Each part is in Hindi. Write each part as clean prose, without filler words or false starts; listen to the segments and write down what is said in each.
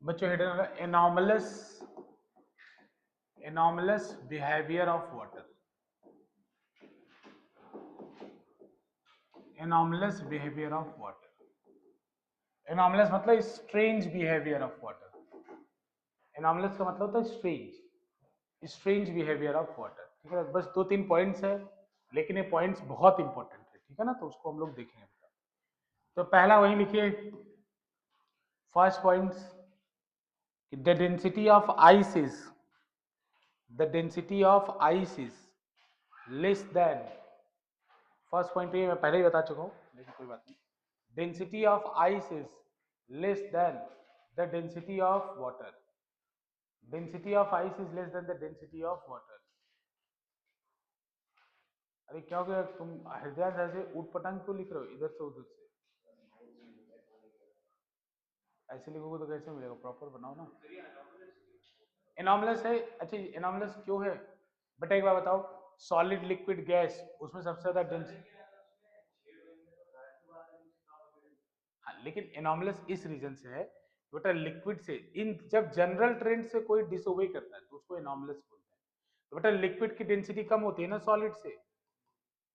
बच्चों anomalous behaviour of water. Anomalous behaviour of water. Anomalous मतलब strange behaviour of water. Anomalous का मतलब होता है स्ट्रेंज बिहेवियर ऑफ वाटर। ठीक है, बस 2-3 पॉइंट्स है, लेकिन ये पॉइंट्स बहुत इंपॉर्टेंट है। ठीक है ना, तो उसको हम लोग देखेंगे। तो पहला वही लिखिए, first point, the density of ice is less then. First point ये मैं पहले ही बता चुका हूं, लेकिन कोई बात नहीं। Density of ice is less than the density of water. Density of ice is less than the density of water. अरे क्या हो गया, तुम हृदय ऐसे ऊट पटांग क्यों लिख रहे हो इधर से उधर से? ऐसे लिखोगे तो कैसे मिलेगा, प्रॉपर बनाओ ना। एनॉमलस है, अच्छा एनॉमलस क्यों है बेटा, एक बार बताओ। सॉलिड लिक्विड गैस, उसमें सबसे ज्यादा डेंस। हाँ, लेकिन एनॉमलस इस रीजन से है बेटा, लिक्विड से इन जब जनरल ट्रेंड से कोई डिसओबे करता है तो उसको एनॉमलस बोलते हैं। तो बेटा लिक्विड की डेंसिटी कम होती है ना सॉलिड से,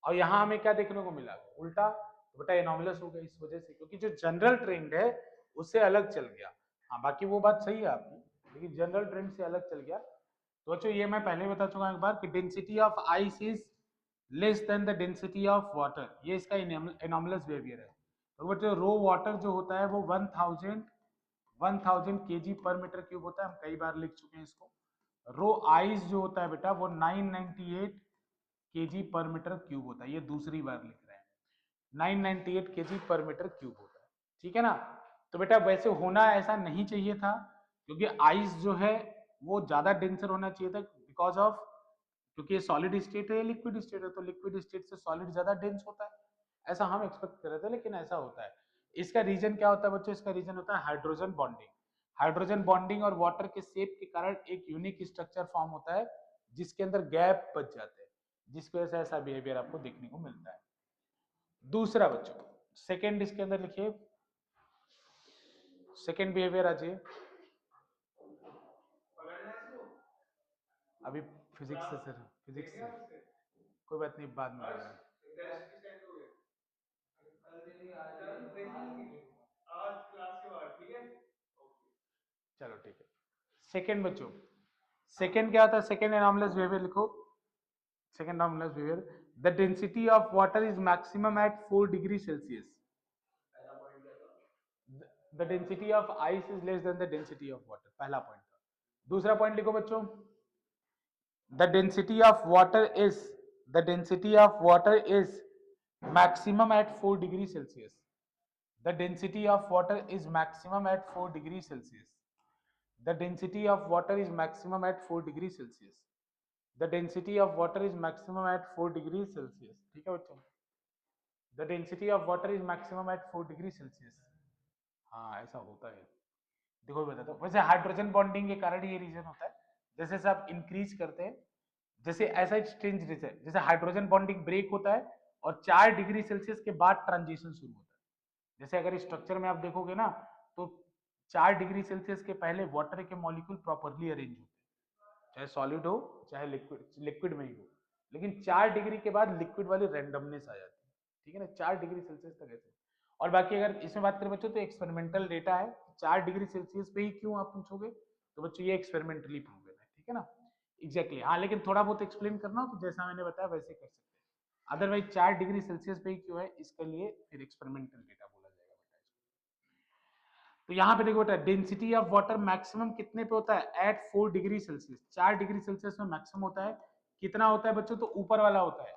और यहां हमें क्या देखने को मिला, उल्टा। तो बेटा एनॉमलस हो गया इस वजह से, क्योंकि जो जनरल ट्रेंड है उससे अलग चल गया। हाँ बाकी वो बात सही है आपकी, लेकिन जनरल ट्रेंड से अलग चल गया। तो बच्चों ये मैं पहले बता चुका एक बार कि density of ice is less than the density of water, ये इसका एनॉमलस बिहेवियर है। तो बच्चों रो वाटर जो होता है वो 1000 केजी पर मीटर क्यूब होता है, हम कई बार लिख चुके हैं इसको। रो आइस जो होता है बेटा वो 998 केजी पर मीटर क्यूब होता है, ये दूसरी बार लिख रहे हैं। 998 केजी पर मीटर क्यूब होता है। ठीक है ना, तो बेटा वैसे होना ऐसा नहीं चाहिए था, क्योंकि आइस जो है वो ज्यादा डेंसर होना चाहिए था, बिकॉज ऑफ, क्योंकि ये सॉलिड स्टेट है, लिक्विड स्टेट है, तो लिक्विड स्टेट से सॉलिड ज्यादा डेंस होता है, ऐसा हम एक्सपेक्ट कर रहे थे, लेकिन ऐसा होता है। इसका रीजन क्या होता है बच्चों, इसका रीजन होता है हाइड्रोजन बॉन्डिंग। हाइड्रोजन बॉन्डिंग और वाटर के शेप के कारण एक यूनिक स्ट्रक्चर फॉर्म होता है, जिसके अंदर गैप बच जाते हैं, जिसकी वजह से ऐसा बिहेवियर आपको देखने को मिलता है। दूसरा बच्चों, सेकेंड इसके अंदर लिखिए, सेकेंड बिहेवियर आ जाइए। अभी फिजिक्स से सर, फिजिक्स से कोई बात नहीं, बाद में करना। चलो ठीक है। सेकेंड बच्चों, सेकेंड क्या होता है, सेकेंड एनॉमलस बिहेवियर लिखो। Second anomalous behaviour, the density of water is maximum at 4 degree Celsius. The density of ice is less than the density of water, पहला पॉइंट था। दूसरा पॉइंट लिखो बच्चों, the density of water is the density of water is maximum at 4 degree Celsius. The density of water is maximum at 4 degree Celsius. The density of water is maximum at 4 degree Celsius. The density of water is maximum at 4 degree Celsius. ठीक है बच्चों, the density of water is maximum at 4 degree Celsius. हाँ ऐसा होता है, देखो बताता हूँ। वैसे हाइड्रोजन बॉन्डिंग के कारण ये रीजन होता है, जैसे जैसे आप इंक्रीज करते हैं, जैसे ऐसा स्ट्रेंज रीजन, जैसे हाइड्रोजन बॉन्डिंग ब्रेक होता है और 4 डिग्री सेल्सियस के बाद ट्रांजिशन शुरू होता है। जैसे अगर स्ट्रक्चर में आप देखोगे ना, तो 4 डिग्री सेल्सियस के पहले वाटर के मॉलिक्यूल प्रॉपरली अरेंज होते हैं, चाहे सॉलिड हो चाहे लिक्विड में ही हो, लेकिन 4 डिग्री के बाद लिक्विड वाली रैंडमनेस आ जाती है। ठीक है ना, 4 डिग्री सेल्सियस तक ऐसे। और बाकी अगर इसमें बात करें बच्चों, तो एक्सपेरिमेंटल डेटा है, 4 डिग्री सेल्सियस पे ही क्यों आप पूछोगे, तो बच्चों ये एक्सपेरिमेंटली प्रूवन है। ठीक है ना, एग्जैक्टली हाँ, लेकिन थोड़ा बहुत एक्सप्लेन करना हो तो जैसा मैंने बताया वैसे कर सकते हैं। अदरवाइज 4 डिग्री सेल्सियस पे ही क्यों है, इसके लिए फिर एक्सपेरिमेंटल डेटा बोला जाएगा बेटा इसको। तो यहाँ पे देखो बेटा, डेंसिटी ऑफ वाटर मैक्सिमम कितने पे होता है, at 4 degree Celsius. 4 degree Celsius में मैक्सिमम होता है। कितना होता है बच्चों, तो ऊपर वाला होता है।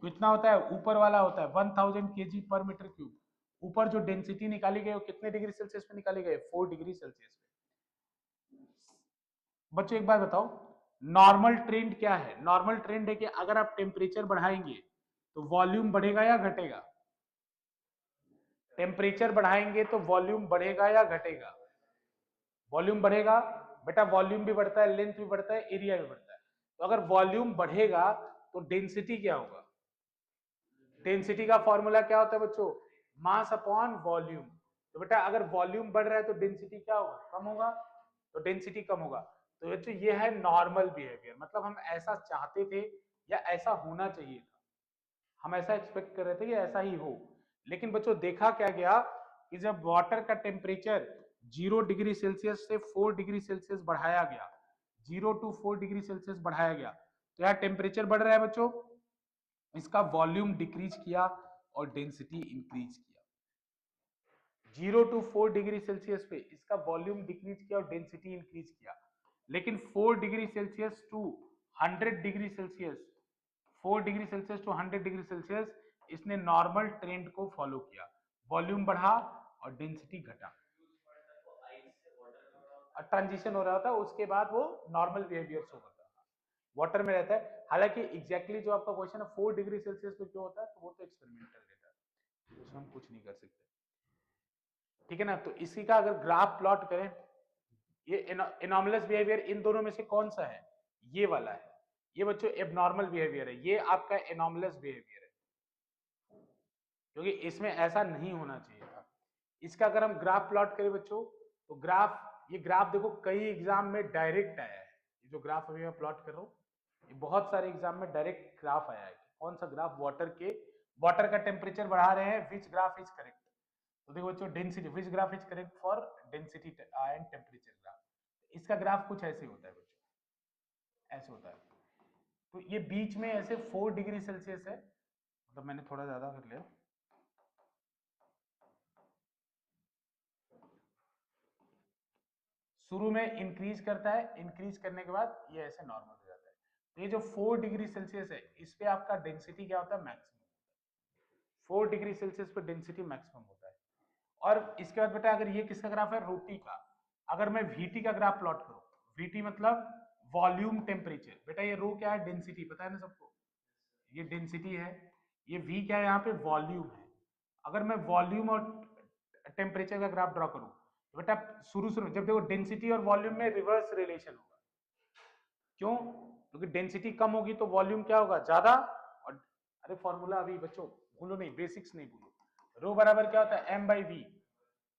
कितना होता है, ऊपर वाला होता है 1000 केजी पर मीटर क्यूब। ऊपर जो डेंसिटी निकाली गई वो कितने डिग्री सेल्सियस पे निकाली गई, 4 डिग्री सेल्सियस पे। बच्चों एक बात बताओ, नॉर्मल ट्रेंड क्या है, नॉर्मल ट्रेंड है कि अगर आप टेम्परेचर बढ़ाएंगे तो वॉल्यूम बढ़ेगा या घटेगा, टेम्परेचर बढ़ाएंगे तो वॉल्यूम बढ़ेगा या घटेगा, वॉल्यूम बढ़ेगा। बेटा वॉल्यूम भी बढ़ता है, लेंथ भी बढ़ता है, एरिया भी बढ़ता है। तो अगर वॉल्यूम बढ़ेगा तो डेंसिटी क्या होगा, डेंसिटी का फॉर्मूला क्या होता है बच्चों, मास अपॉन वॉल्यूम। तो बेटा अगर वॉल्यूम बढ़ रहा है तो डेंसिटी क्या होगा, कम होगा, तो डेंसिटी कम होगा। तो बच्चों ये है नॉर्मल बिहेवियर, मतलब हम ऐसा चाहते थे या ऐसा होना चाहिए था, हम ऐसा एक्सपेक्ट कर रहे थे कि ऐसा ही हो। लेकिन बच्चों देखा क्या गया कि जब वाटर का टेम्परेचर 0 डिग्री सेल्सियस से 4 डिग्री सेल्सियस बढ़ाया गया, 0 to 4 डिग्री सेल्सियस बढ़ाया गया, तो यहाँ टेम्परेचर बढ़ रहा है बच्चों, इसका वॉल्यूम डिक्रीज किया और डेंसिटी इंक्रीज किया। 0 to 4 डिग्री सेल्सियस पे इसका वॉल्यूम डिक्रीज किया और डेंसिटी इंक्रीज किया। लेकिन 4 degree Celsius to 100 degree Celsius, 4 degree Celsius to 100 degree Celsius इसने नॉर्मल ट्रेंड को फॉलो किया, वॉल्यूम बढ़ा और डेंसिटी घटा, ट्रांजिशन हो रहा था, उसके बाद वो नॉर्मल बिहेवियर शो करता था, वाटर में रहता है। हालांकि एग्जैक्टली जो आपका क्वेश्चन है 4 डिग्री सेल्सियस पे क्यों होता है, तो वो तो एक्सपेरिमेंटल डेटा है, उसमें हम कुछ नहीं कर सकते, ठीक है ना। तो इसी का अगर ग्राफ प्लॉट करें, ये एनॉमलस बिहेवियर इन दोनों में से कौन सा है, ये वाला है, ये बच्चों एबनॉर्मल बिहेवियर है, ये आपका एनॉमलस बिहेवियर है, क्योंकि इसमें ऐसा नहीं होना चाहिए था। इसका अगर हम ग्राफ प्लॉट करें बच्चों, तो ग्राफ, ये ग्राफ देखो कई एग्जाम में डायरेक्ट आया है, ये जो ग्राफ अभी मैं प्लॉट कर रहा हूँ, ये बहुत सारे एग्जाम में डायरेक्ट ग्राफ आया है। कौन सा ग्राफ, वाटर का टेम्परेचर बढ़ा रहे हैं, विच ग्राफ इज करेक्ट। तो देखो बच्चों density, which graph is correct for density and temperature graph, इसका ग्राफ कुछ ऐसे होता है बच्चों, ऐसे होता है। तो ये बीच में ऐसे 4 डिग्री सेल्सियस है, मतलब मैंने थोड़ा ज्यादा कर लिया, शुरू में इंक्रीज करता है, इंक्रीज करने के बाद ये ऐसे नॉर्मल हो जाता है। तो ये जो 4 डिग्री सेल्सियस है, इस पे आपका डेंसिटी क्या होता है, मैक्सिमम, 4 डिग्री सेल्सियस पे डेंसिटी मैक्सिमम होता है। और इसके बाद बेटा अगर ये किसका ग्राफ है, रोटी का, अगर मैं वीटी का ग्राफ प्लॉट करूं, वीटी मतलब वॉल्यूम टेम्परेचर, बेटा ये रो क्या है, डेंसिटी, पता है ना सबको, ये डेंसिटी है, ये वी क्या है, यहाँ पे वॉल्यूम है। अगर मैं वॉल्यूम और टेम्परेचर का ग्राफ ड्रॉ करूं, तो बेटा शुरू शुरू जब देखो डेंसिटी और वॉल्यूम में रिवर्स रिलेशन होगा, क्यों, क्योंकि डेंसिटी कम होगी तो वॉल्यूम क्या होगा, ज्यादा, और अरे फॉर्मूला अभी बच्चों भूलो नहीं, बेसिक्स नहीं भूलो, रो बराबर क्या होता है, एम बाई वी।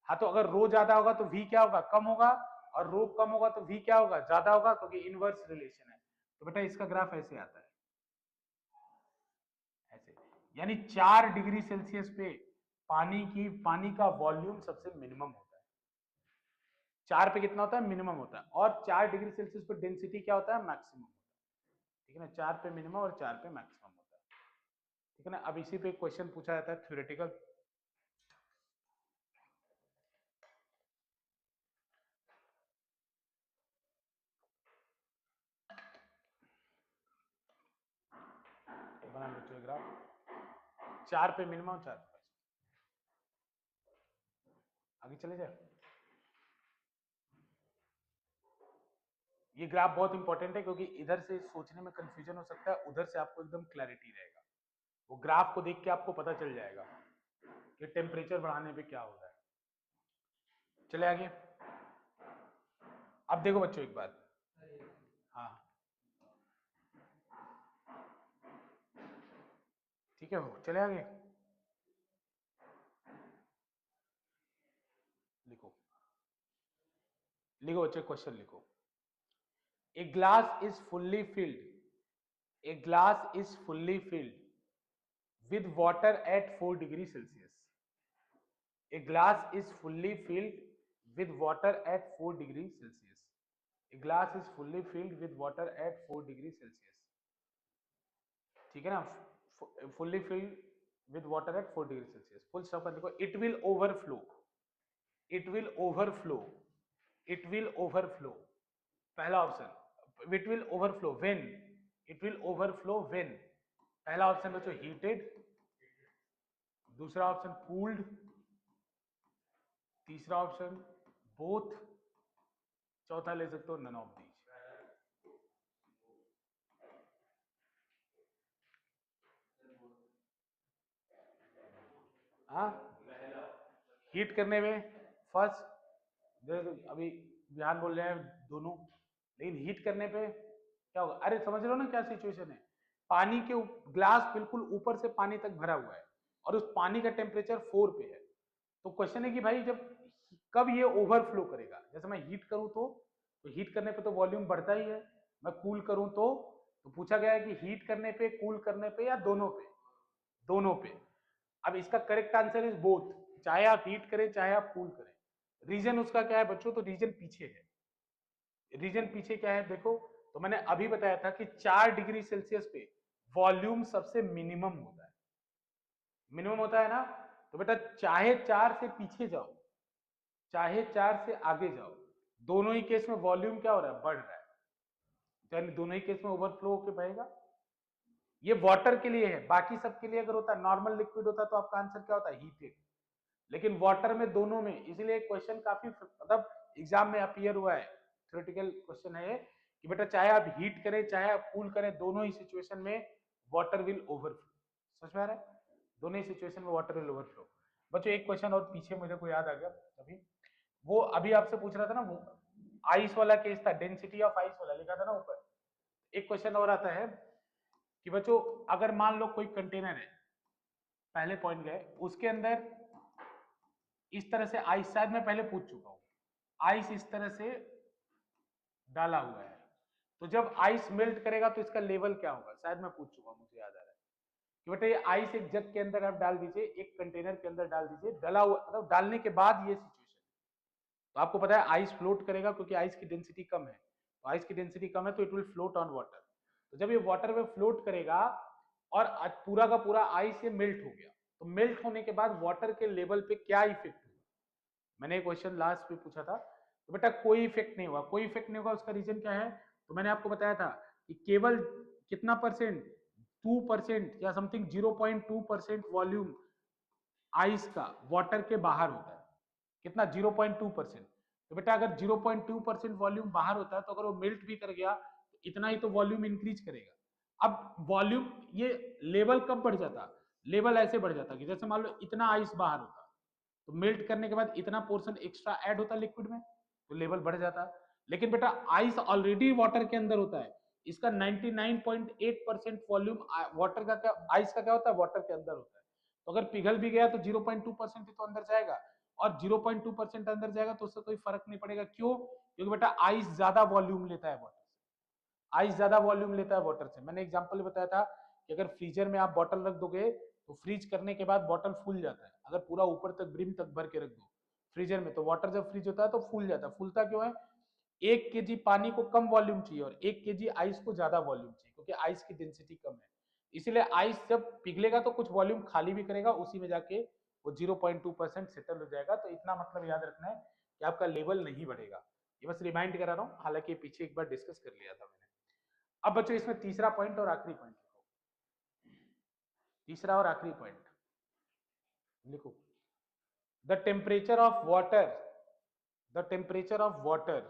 हाँ तो अगर रो ज्यादा होगा तो वी क्या होगा, कम होगा, और रो कम होगा तो वी क्या होगा, ज्यादा होगा, क्योंकि इनवर्स रिलेशन है। तो बेटा इसका ग्राफ ऐसे आता है, ऐसे, यानी 4 डिग्री सेल्सियस पे पानी का वॉल्यूम सबसे मिनिमम होता है, 4 पे कितना होता है, मिनिमम होता है, और 4 डिग्री सेल्सियस पे डेंसिटी क्या होता है, मैक्सिमम होता है, ठीक है ना, 4 पे मिनिमम और 4 पे मैक्सिमम होता है, ठीक है ना। अब इसी पे क्वेश्चन पूछा जाता है थ्योरेटिकल, बना लो ग्राफ, 4 पे मिनिमम, 4 पे, आगे चले जाए। ये ग्राफ बहुत इंपॉर्टेंट है, क्योंकि इधर से सोचने में कंफ्यूजन हो सकता है, उधर से आपको एकदम क्लैरिटी रहेगा, वो ग्राफ को देख के आपको पता चल जाएगा कि टेम्परेचर बढ़ाने पे क्या होता है। चले आगे। अब देखो बच्चों एक बात, हाँ ठीक है, हो चले आगे, लिखो, लिखो बच्चों, क्वेश्चन लिखो। A glass is fully filled, a glass is fully filled with water at 4 degree Celsius. A glass is fully filled with water at 4 degree Celsius. A glass is fully filled with water at 4 degree Celsius. ठीक है ना, fully filled with water at 4 degree Celsius. Full stop कर देखो, it will overflow, it will overflow, it will overflow, पहला option, it will overflow when, it will overflow when, पहला ऑप्शन बच्चों heated, दूसरा ऑप्शन कूल्ड, तीसरा ऑप्शन बोथ, चौथा ले सकते हो नन ऑफ दीज। हाँ, हीट करने में फर्स्ट, अभी बिहान बोल रहे हैं दोनों, लेकिन हीट करने पे क्या होगा, अरे समझ लो ना क्या सिचुएशन है, पानी के ग्लास बिल्कुल ऊपर से पानी तक भरा हुआ है और उस पानी का टेम्परेचर 4 पे है, तो क्वेश्चन है कि भाई जब कब ये ओवरफ्लो करेगा, जैसे मैं हीट करूं तो हीट करने पे तो वॉल्यूम बढ़ता ही है, मैं कूल करूं तो पूछा गया है कि हीट करने पे, कूल करने पे या दोनों पे, दोनों पे। अब इसका करेक्ट आंसर इज बोथ, चाहे आप हीट करें चाहे आप कूल करें। रीजन उसका क्या है बच्चों, तो रीजन पीछे है। रीजन पीछे क्या है देखो, तो मैंने अभी बताया था कि 4 डिग्री सेल्सियस पे वॉल्यूम सबसे मिनिमम होता है, मिनिमम होता है ना। तो बेटा चाहे 4 से पीछे जाओ चाहे 4 से आगे जाओ, दोनों ही केस में वॉल्यूम क्या हो रहा है, बढ़ रहा है। यानी दोनों ही केस में ओवरफ्लो होके बहेगा। ये वाटर के लिए है, बाकी सबके लिए अगर होता है नॉर्मल लिक्विड होता तो आपका आंसर क्या होता है, हीटेड। लेकिन वाटर में दोनों में, इसलिए क्वेश्चन काफी मतलब एग्जाम में अपीयर हुआ है, थ्योरेटिकल क्वेश्चन है कि बेटा चाहे आप हीट करें चाहे आप कूल करें, दोनों ही सिचुएशन में वाटर विल ओवरफ्लो। समझ में आ रहा है, दोनों ही सिचुएशन में वाटर विल ओवरफ्लो। बच्चों एक क्वेश्चन और पीछे मेरे को याद आ गया अभी, वो अभी आपसे पूछ रहा था ना, वो आइस वाला केस था, डेंसिटी ऑफ आइस वाला लिखा था ना ऊपर। एक क्वेश्चन और आता है कि बच्चों अगर मान लो कोई कंटेनर है, पहले पॉइंट गए, उसके अंदर इस तरह से आइस, शायद मैं पहले पूछ चुका हूं, आइस इस तरह से डाला हुआ है, तो जब आइस मेल्ट करेगा तो इसका लेवल क्या होगा, शायद मैं पूछ चुका हूं, मुझे याद आ रहा है कि बेटा ये आइस एक जग के अंदर आप डाल दीजिए, एक कंटेनर के अंदर डाल दीजिए, डला हुआ मतलब डालने के बाद ये सिचुएशन, तो आपको पता है आइस फ्लोट करेगा क्योंकि आइस की डेंसिटी कम है, तो आइस की डेंसिटी कम है तो it will float on water. तो जब ये वाटर में फ्लोट करेगा और पूरा का पूरा आइस ये मेल्ट हो गया, तो मेल्ट होने के बाद वाटर के लेवल पे क्या इफेक्ट होगा, मैंने एक क्वेश्चन लास्ट में पूछा था, तो बेटा कोई इफेक्ट नहीं हुआ, कोई इफेक्ट नहीं होगा। उसका रीजन क्या है, तो मैंने आपको बताया था कि केवल कितना परसेंट, 2% या समथिंग 0.2% वॉल्यूम आइस का वाटर के बाहर होता है, कितना 0.2%। तो बेटा अगर 0.2% वॉल्यूम बाहर होता है तो अगर वो मेल्ट भी कर गया तो इतना ही तो वॉल्यूम इंक्रीज करेगा। अब वॉल्यूम ये लेवल कब बढ़ जाता, लेवल ऐसे बढ़ जाता कि जैसे मान लो इतना आइस बाहर होता, तो मेल्ट करने के बाद इतना पोर्शन एक्स्ट्रा ऐड होता लिक्विड में, तो लेवल बढ़ जाता। लेकिन बेटा आइस ऑलरेडी वाटर के अंदर होता है, इसका 99.8% वॉल्यूम वाटर का क्या, आइस का क्या होता है, वाटर के अंदर होता है। तो अगर पिघल भी गया तो 0.2% ही तो अंदर जाएगा, और 0.2% अंदर जाएगा तो उससे कोई फर्क नहीं पड़ेगा। क्यों, क्योंकि बेटा आइस ज्यादा वॉल्यूम लेता है वाटर से, आइस ज्यादा वॉल्यूम लेता है वाटर से। मैंने एग्जांपल बताया था कि अगर फ्रीजर में आप बॉटल रख दोगे तो फ्रीज करने के बाद बॉटल फूल जाता है, अगर पूरा ऊपर तक ब्रिम तक भर के रख दो फ्रीजर में, तो वाटर जब फ्रीज होता है तो फूल जाता है। फूलता क्यों है, 1 kg पानी को कम वॉल्यूम चाहिए और 1 kg आइस को ज्यादा वॉल्यूम चाहिए, क्योंकि आइस की डेंसिटी कम है। इसलिए आइस जब पिघलेगा तो कुछ वॉल्यूम खाली भी करेगा, उसी में जाके वो 0.2% सेटल हो जाएगा। तो इतना मतलब याद रखना है कि आपका लेवल नहीं बढ़ेगा। ये बस रिमाइंड करा रहा हूँ, हालांकि पीछे एक बार डिस्कस कर लिया था मैंने। अब बच्चों इसमें तीसरा पॉइंट और आखिरी पॉइंट लिखो, तीसरा और आखिरी पॉइंट लिखो। The temperature of water, the temperature of water,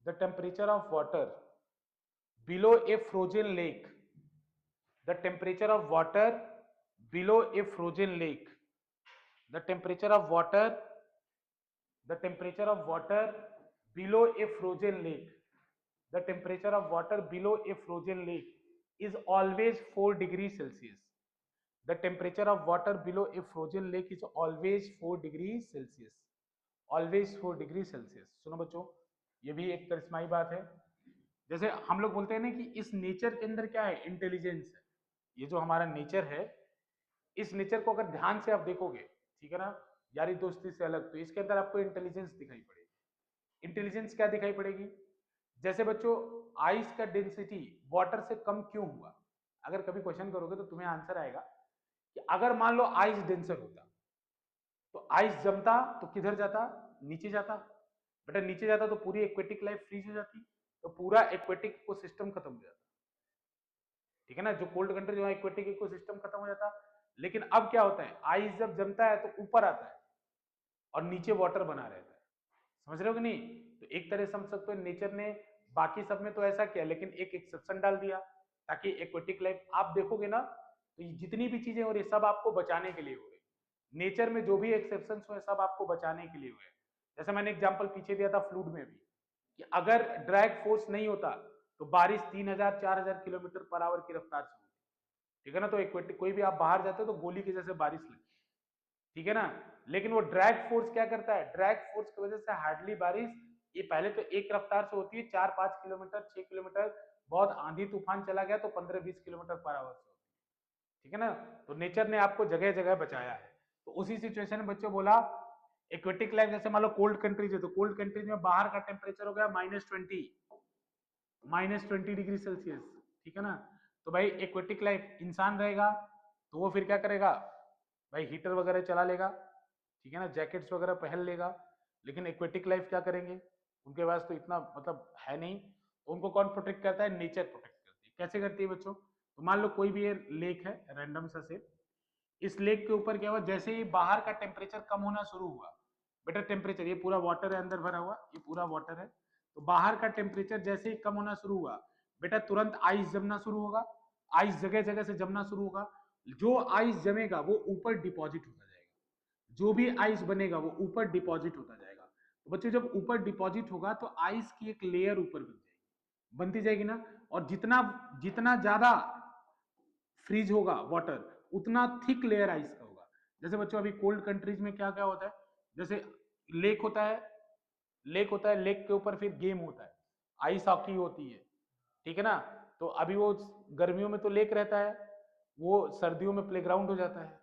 the temperature of water below a frozen lake, the temperature of water below a frozen lake, the temperature of water, the temperature of water below a frozen lake, the temperature of water below a frozen lake is always 4 degrees Celsius. The temperature of water below a frozen lake is always 4 degrees Celsius. Always 4 degree Celsius. सुनो बच्चों, ये भी एक करिश्माई बात है। जैसे हम लोग बोलते हैं ना कि इस नेचर के अंदर क्या है, इंटेलिजेंस है। ये जो हमारा नेचर है, इस नेचर को अगर ध्यान से आप देखोगे, ठीक है ना, यारी दोस्ती से अलग, तो इसके अंदर आपको इंटेलिजेंस दिखाई पड़ेगी। इंटेलिजेंस क्या दिखाई पड़ेगी, जैसे बच्चों आइस का डेंसिटी वाटर से कम क्यों हुआ, अगर कभी क्वेश्चन करोगे तो तुम्हें आंसर आएगा कि अगर मान लो आइस डेंसर होता तो आइस जमता तो किधर जाता, नीचे जाता। बेटा नीचे जाता तो पूरी एक्वेटिक लाइफ फ्रीज हो जाती, तो पूरा एक्वेटिक इकोसिस्टम खत्म हो जाता, ठीक है ना, जो कोल्ड कंट्री जो एक्वेटिक इकोसिस्टम खत्म हो जाता। लेकिन अब क्या होता है, आइस जब जमता है तो ऊपर आता है और नीचे वाटर बना रहता है। समझ रहे हो कि नहीं, तो एक तरह समझ सकते हो नेचर ने बाकी सब में तो ऐसा किया, लेकिन एक एक्सेप्शन डाल दिया ताकि एक्वेटिक लाइफ आप देखोगे ना, तो ये जितनी भी चीजें हो रही सब आपको बचाने के लिए हो रही। नेचर में जो भी एक्सेप्शन हुए सब आपको बचाने के लिए हुए। जैसे मैंने एग्जाम्पल पीछे दिया था फ्लूड में भी, कि अगर ड्रैग फोर्स नहीं होता तो बारिश 3000-4000 किलोमीटर पर आवर की रफ्तार से होती, ठीक है ना। तो एक्वेटिक कोई भी आप बाहर जाते हो तो गोली के जैसे बारिश लगती, ठीक है ना। लेकिन वो ड्रैग फोर्स क्या करता है, ड्रैग फोर्स की वजह से हार्डली बारिश ये पहले तो एक रफ्तार से होती है 4-5 किलोमीटर 6 किलोमीटर, बहुत आंधी तूफान चला गया तो 15-20 किलोमीटर पर आवर से होती है, ठीक है ना। तो नेचर ने आपको जगह जगह बचाया है। तो उसी सिचुएशन में बच्चों बोला एक्वेटिक लाइफ, जैसे मान लो कोल्ड कंट्रीज है तो कोल्ड कंट्रीज में बाहर का टेम्परेचर हो गया -20 डिग्री सेल्सियस, ठीक है ना। तो भाई एक्वेटिक लाइफ इंसान रहेगा तो वो फिर क्या करेगा भाई, हीटर वगैरह चला लेगा, ठीक है ना, जैकेट्स वगैरह पहन लेगा। लेकिन एक्वेटिक लाइफ क्या करेंगे, उनके पास तो इतना मतलब है नहीं, तो उनको कौन प्रोटेक्ट करता है, नेचर प्रोटेक्ट करती है। कैसे करती है बच्चों, तो मान लो कोई भी ये लेक है रैंडम सा से, इस लेक के ऊपर क्या हुआ, जैसे ही बाहर का टेम्परेचर कम होना शुरू हुआ, बेटा टेम्परेचर, ये पूरा वाटर है अंदर भरा हुआ, ये पूरा वाटर है, तो बाहर का टेम्परेचर जैसे ही कम होना शुरू हुआ, बेटा तुरंत आइस जमना शुरू होगा, आइस जगह जगह से जमना शुरू होगा, जो आइस जमेगा वो ऊपर डिपॉजिट होता जाएगा, जो भी आइस बनेगा वो ऊपर डिपॉजिट होता जाएगा। तो बच्चों जब ऊपर डिपॉजिट होगा तो आइस की एक लेयर ऊपर बन जाएगी, बनती जाएगी ना, और जितना जितना ज्यादा फ्रीज होगा वाटर उतना थिक लेयर आइस का होगा। जैसे बच्चों अभी कोल्ड कंट्रीज में क्या क्या होता है, जैसे लेक होता है, लेक के ऊपर फिर गेम होता है, आइस हॉकी होती है, ठीक है ना। तो अभी वो गर्मियों में तो लेक रहता है, वो सर्दियों में प्लेग्राउंड हो जाता है,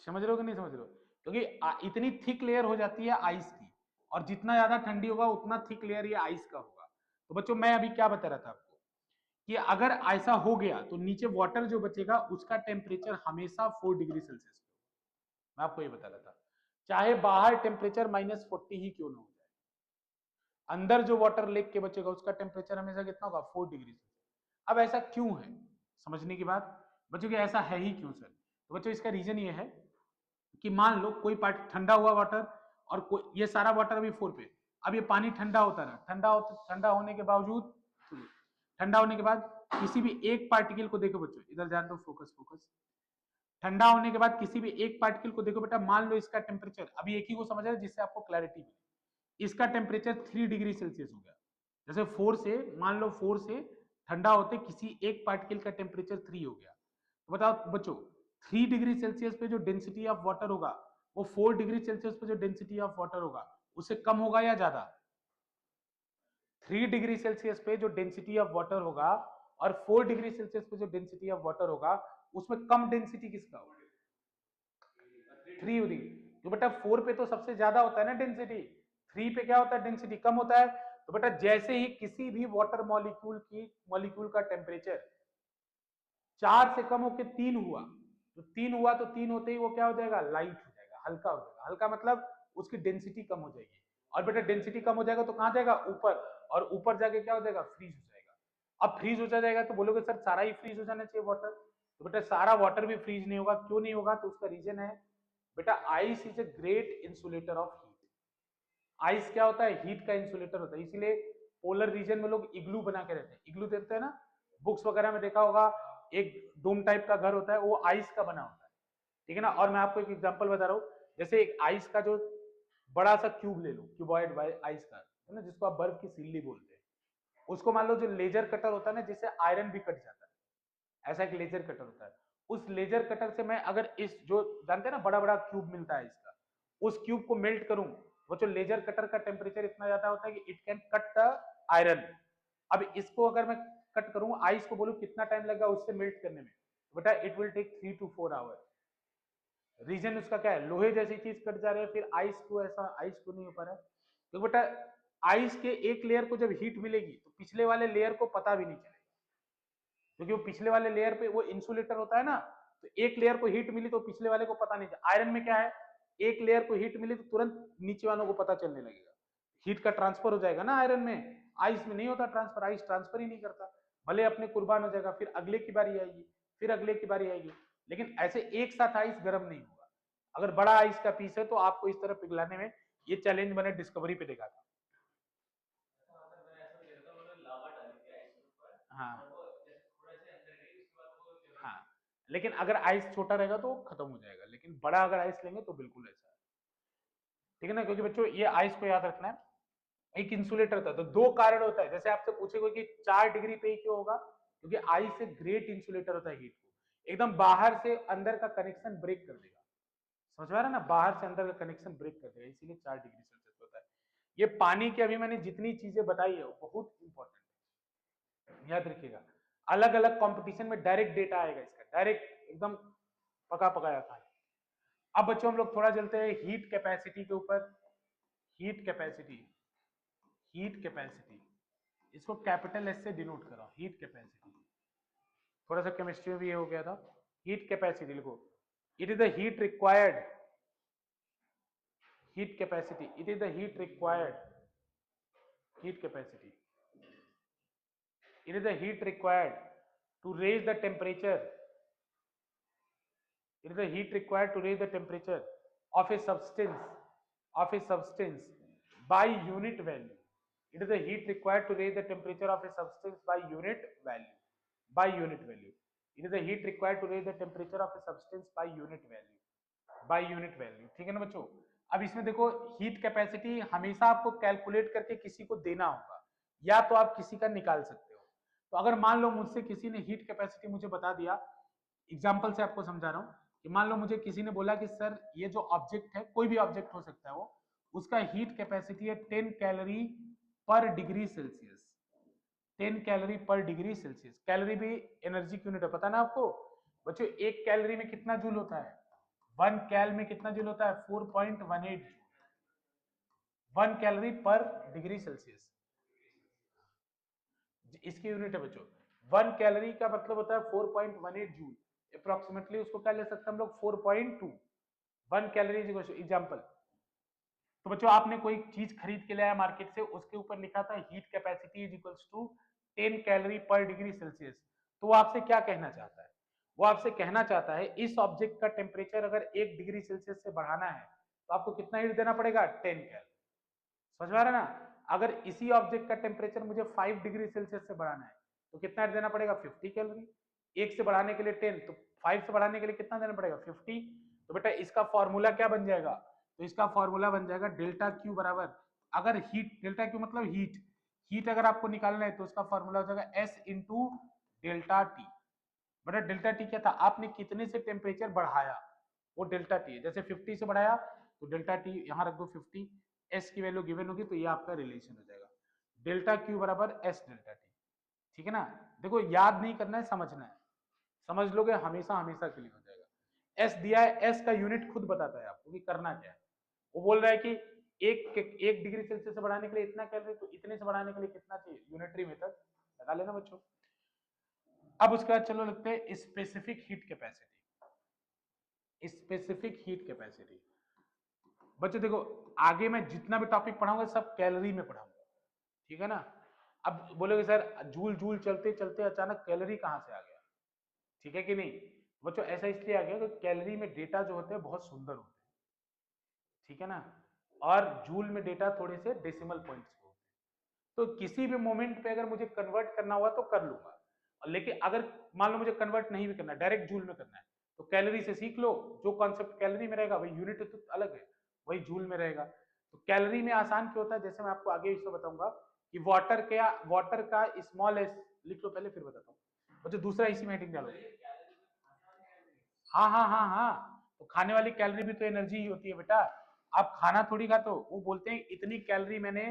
समझ रहे हो कि नहीं समझ रहे हो, क्योंकि इतनी थिक लेयर हो जाती है आइस की, और जितना ज्यादा ठंडी होगा उतना थिक लेयर ये आइस का होगा। तो बच्चों मैं अभी क्या बता रहा था आपको कि अगर ऐसा हो गया तो नीचे वाटर जो बचेगा उसका टेम्परेचर हमेशा 4 डिग्री सेल्सियस पे होगा। मैं आपको ये बता रहा था, चाहे बाहर टेम्परेचर -40 ही क्यों ना हो जाए, अंदर जो वाटर लेक के बचेगा उसका टेम्परेचर हमेशा कितना होगा, 4 डिग्री सेल्सियस। अब ऐसा क्यों है, समझने की बात बच्चों की, ऐसा है ही क्यों सर, तो बच्चों इसका रीजन ये है कि मान लो कोई पार्ट ठंडा हुआ वाटर, और ये सारा वाटर अभी 4 पे, अब ये पानी ठंडा होता रहा, ठंडा होने के बावजूद, ठंडा होने के बाद किसी भी एक पार्टिकल को देखो बच्चों, इधर ध्यान दो, फोकस फोकस, ठंडा होने के बाद किसी भी एक पार्टिकल को देखो बेटा, मान लो इसका टेम्परेचर, अभी एक ही को समझ रहे हैं जिससे आपको क्लैरिटी मिले, इसका टेम्परेचर 3 डिग्री सेल्सियस हो गया, जैसे 4 से, मान लो 4 से ठंडा होते किसी एक पार्टिकल का टेम्परेचर 3 हो गया, तो बताओ बच्चों 3 डिग्री सेल्सियस पे जो डेंसिटी ऑफ वाटर होगा वो 4 डिग्री सेल्सियस पे जो डेंसिटी ऑफ वाटर होगा उससे कम होगा या ज्यादा, 3 डिग्री सेल्सियस पे जो डेंसिटी ऑफ वाटर होगा और 4 डिग्री सेल्सियस पे जो डेंसिटी ऑफ वाटर होगा उसमें कम डेंसिटी किसका होगा, 3 होगी। तो बेटा 4 पे तो सबसे ज्यादा होता है ना डेंसिटी, 3 पे क्या होता है, डेंसिटी कम होता है। तो बेटा जैसे ही किसी भी वाटर मॉलिक्यूल का टेम्परेचर 4 से कम होकर 3 हुआ, तो 3 हुआ तो 3 होते ही वो क्या हो जाएगा, लाइट हो जाएगा, हल्का हो जाएगा, हल्का मतलब उसकी डेंसिटी कम हो जाएगी, और बेटा डेंसिटी कम हो जाएगा तो कहां जाएगा, ऊपर, और ऊपर जाके क्या हो जाएगा, फ्रीज हो जाएगा। अब फ्रीज हो जाएगा तो बोलोगे सर सारा ही फ्रीज हो जाना चाहिए वाटर, तो बेटा सारा वाटर भी फ्रीज नहीं होगा, क्यों नहीं होगा, तो उसका रीजन है बेटा ice is a great insulator of heat. Ice क्या होता है, हीट का इंसुलेटर होता है, इसीलिए पोलर रीजन में लोग इग्लू बना के रहते हैं, इग्लू देखते हैं ना, बुक्स वगैरह में देखा होगा, एक डोम टाइप का घर होता है वो आइस का बना होता है, ठीक है ना। और मैं आपको एक एग्जांपल बता रहा हूँ, जैसे एक आइस का जो बड़ा सा क्यूब ले लो, क्यूबॉइड आइस का है ना, जिसको आप बर्फ की सिल्ली बोलते हैं, उसको मान लो जो लेजर कटर होता है ना, जिससे आयरन भी कट जाता है, ऐसा एक लेजर कटर होता है, उस लेजर कटर से मैं अगर इस जो जानते हैं ना बड़ा बड़ा क्यूब मिलता है इसका, उस क्यूब को मेल्ट करूं, वो जो लेजर कटर का टेम्परेचर इतना ज्यादा होता है कि it can cut the iron. अब इसको अगर मैं कट करूं, आइस को बोलूं कितना टाइम लगेगा उससे मेल्ट करने में, तो बेटा it will take 3 to 4 hour. Reason उसका क्या है, लोहे जैसी चीज कट जा रही है, फिर आइस को ऐसा आइस को नहीं हो पा रहा है, तो बेटा आइस के एक लेयर को जब हीट मिलेगी तो पिछले वाले लेयर को पता भी नहीं चलेगा, क्योंकि वो पिछले वाले लेयर पे वो इंसुलेटर होता है ना, तो एक लेयर को हीट मिली तो पिछले वाले को पता नहीं चला। आयरन में क्या है, एक लेयर को हीट मिली तो तुरंत नीचे वालों को पता चलने लगेगा, हीट का ट्रांसफर हो जाएगा ना आयरन में, आइस में नहीं होता ट्रांसफर, आइस ट्रांसफर ही नहीं करता, भले अपने कुर्बान हो जाएगा, फिर अगले की बारी आएगी, फिर अगले की बारी आएगी, लेकिन ऐसे एक साथ आइस गर्म नहीं होगा। अगर बड़ा आइस का पीस है तो आपको इस तरह पिघलाने में, ये चैलेंज मैंने डिस्कवरी पे देखा था। हाँ हाँ, लेकिन अगर आइस छोटा रहेगा तो खत्म हो जाएगा, लेकिन बड़ा अगर आइस लेंगे तो बिल्कुल ऐसा है, ठीक है ना, क्योंकि बच्चों ये आइस को याद रखना है, एक इंसुलेटर था, तो दो कारण होता है, जैसे आपसे पूछेगा कि 4 डिग्री पे ही क्यों होगा, क्योंकि आइस एक ग्रेट इंसुलेटर होता है हीट को, एकदम बाहर से अंदर का कनेक्शन ब्रेक कर देगा, समझ में आ रहा है ना, बाहर से अंदर का कनेक्शन ब्रेक कर देगा, इसीलिए 4 डिग्री सेल्सियस होता है। ये पानी की अभी मैंने जितनी चीजें बताई है वो बहुत इंपॉर्टेंट है, याद रखिएगा। अलग अलग कंपटीशन में डायरेक्ट डेटा आएगा इसका, डायरेक्ट एकदम पका पकाया था। अब बच्चों हम लोग थोड़ा चलते हैं हीट कैपेसिटी के ऊपर। हीट कैपेसिटी, हीट कैपेसिटी, इसको कैपिटल एस से डिनोट करो, हीट कैपेसिटी। थोड़ा सा केमिस्ट्री में भी ये हो गया था। हीट कैपेसिटी लिखो, it is the heat required, heat capacity, it is the heat required, heat capacity, it is the heat required to raise the temperature, it is the heat required to raise the temperature of a substance, of a substance by unit value, it is the heat required to raise the temperature of a substance by unit value, by unit value, it is the heat required to raise the temperature of a substance by unit value, by unit value। ठीक है ना बच्चों। अब इसमें देखो हीट कैपेसिटी हमेशा आपको कैलकुलेट करके किसी को देना होगा, या तो आप किसी का निकाल सकते हो। तो अगर मान लो मुझसे किसी ने हीट कैपेसिटी मुझे बता दिया, एग्जांपल से आपको समझा रहा हूं कि मान लो मुझे किसी ने बोला कि सर ये जो ऑब्जेक्ट है, कोई भी ऑब्जेक्ट हो सकता है वो, उसका हीट कैपेसिटी है 10 calorie per degree Celsius, 10 calorie per degree Celsius. Calorie भी एनर्जी की यूनिट है, पता ना आपको बच्चों। एक कैलोरी में कितना जूल होता है, 1 कैल में कितना जूल होता है, 4.18 joule, 1 calorie per degree Celsius इसकी यूनिट है बच्चों। 1 कैलोरी का मतलब होता है 4.18 जूल, अप्रोक्सीमेटली उसको क्या ले सकते हैं हम लोग, 4.2। 1 calorie is equal to, example, तो बच्चों आपने कोई चीज खरीद के लाया मार्केट से, उसके ऊपर लिखा था heat capacity is equals to 10 calorie per degree Celsius. तो वो आपसे क्या कहना चाहता है, वो आपसे कहना चाहता है इस ऑब्जेक्ट का टेम्परेचर अगर 1 डिग्री सेल्सियस से बढ़ाना है तो आपको कितना हीट देना पड़ेगा, 10 कैलोरी। समझ में आ रहा है ना। अगर इसी ऑब्जेक्ट का टेम्परेचर मुझे 5 डिग्री सेल्सियस से बढ़ाना है तो कितना हीट देना पड़ेगा, 50 कैलोरी। 1 से बढ़ाने के लिए 10, तो 5 से बढ़ाने के लिए कितना देना पड़ेगा, 50। तो बेटा इसका फॉर्मूला क्या बन जाएगा, तो इसका फॉर्मूला बन जाएगा डेल्टा क्यू बराबर, अगर हीट, डेल्टा क्यू मतलब हीट, हीट अगर आपको निकालना है तो उसका फॉर्मूला हो जाएगा एस इंटू डेल्टा टी। बेटा डेल्टा टी क्या था, आपने कितने से टेम्परेचर बढ़ाया, वो डेल्टा टी है। जैसे 50 से बढ़ाया तो डेल्टा टी यहाँ रख दो 50, एस की वैल्यू गिवन होगी तो ये आपका रिलेशन हो जाएगा, डेल्टा क्यू बराबर एस डेल्टा टी। ठीक है ना। देखो याद नहीं करना है, समझना है, समझ लोगे हमेशा हमेशा के लिए हो जाएगा। एस दिया है, एस का यूनिट खुद बताता है आपको कि करना क्या है। वो बोल रहा है कि एक डिग्री सेल्सियस से बढ़ाने के लिए इतना कैलोरी, तो इतने से बढ़ाने के लिए कितना चाहिए, यूनिटरी मेथड लगा लेना बच्चों। अब उसके बाद चलो लगते हैं specific heat capacity, specific heat capacity. बच्चों देखो आगे मैं जितना भी टॉपिक पढ़ाऊंगा सब कैलोरी में पढ़ाऊंगा, ठीक है ना। अब बोलोगे सर जूल जूल चलते चलते अचानक कैलोरी कहां से आ गया, ठीक है कि नहीं बच्चों। ऐसा इसलिए आ गया कि कैलोरी में डेटा जो होते हैं बहुत सुंदर होते हैं, ठीक है ना, और जूल में डेटा थोड़े से डेसिमल पॉइंट्स के होते हैं। तो किसी भी मोमेंट पे अगर मुझे कन्वर्ट करना हुआ तो कर लूंगा, लेकिन अगर मान लो मुझे कन्वर्ट नहीं भी करना, डायरेक्ट जूल में करना है, तो कैलोरी से सीख लो, जो कॉन्सेप्ट कैलोरी में रहेगा वही यूनिट तो अलग है, वही जूल में रहेगा। तो कैलोरी में आसान क्यों होता है, जैसे मैं आपको आगे इसको बताऊंगा कि वाटर का स्मॉल एस लिख लो पहले फिर बताता हूँ। और जो दूसरा इसी में हेडिंग डालो, हाँ हाँ हाँ हाँ, तो खाने वाली कैलोरी भी तो एनर्जी ही होती है बेटा। आप खाना थोड़ी खाते हो, वो बोलते हैं इतनी कैलोरी मैंने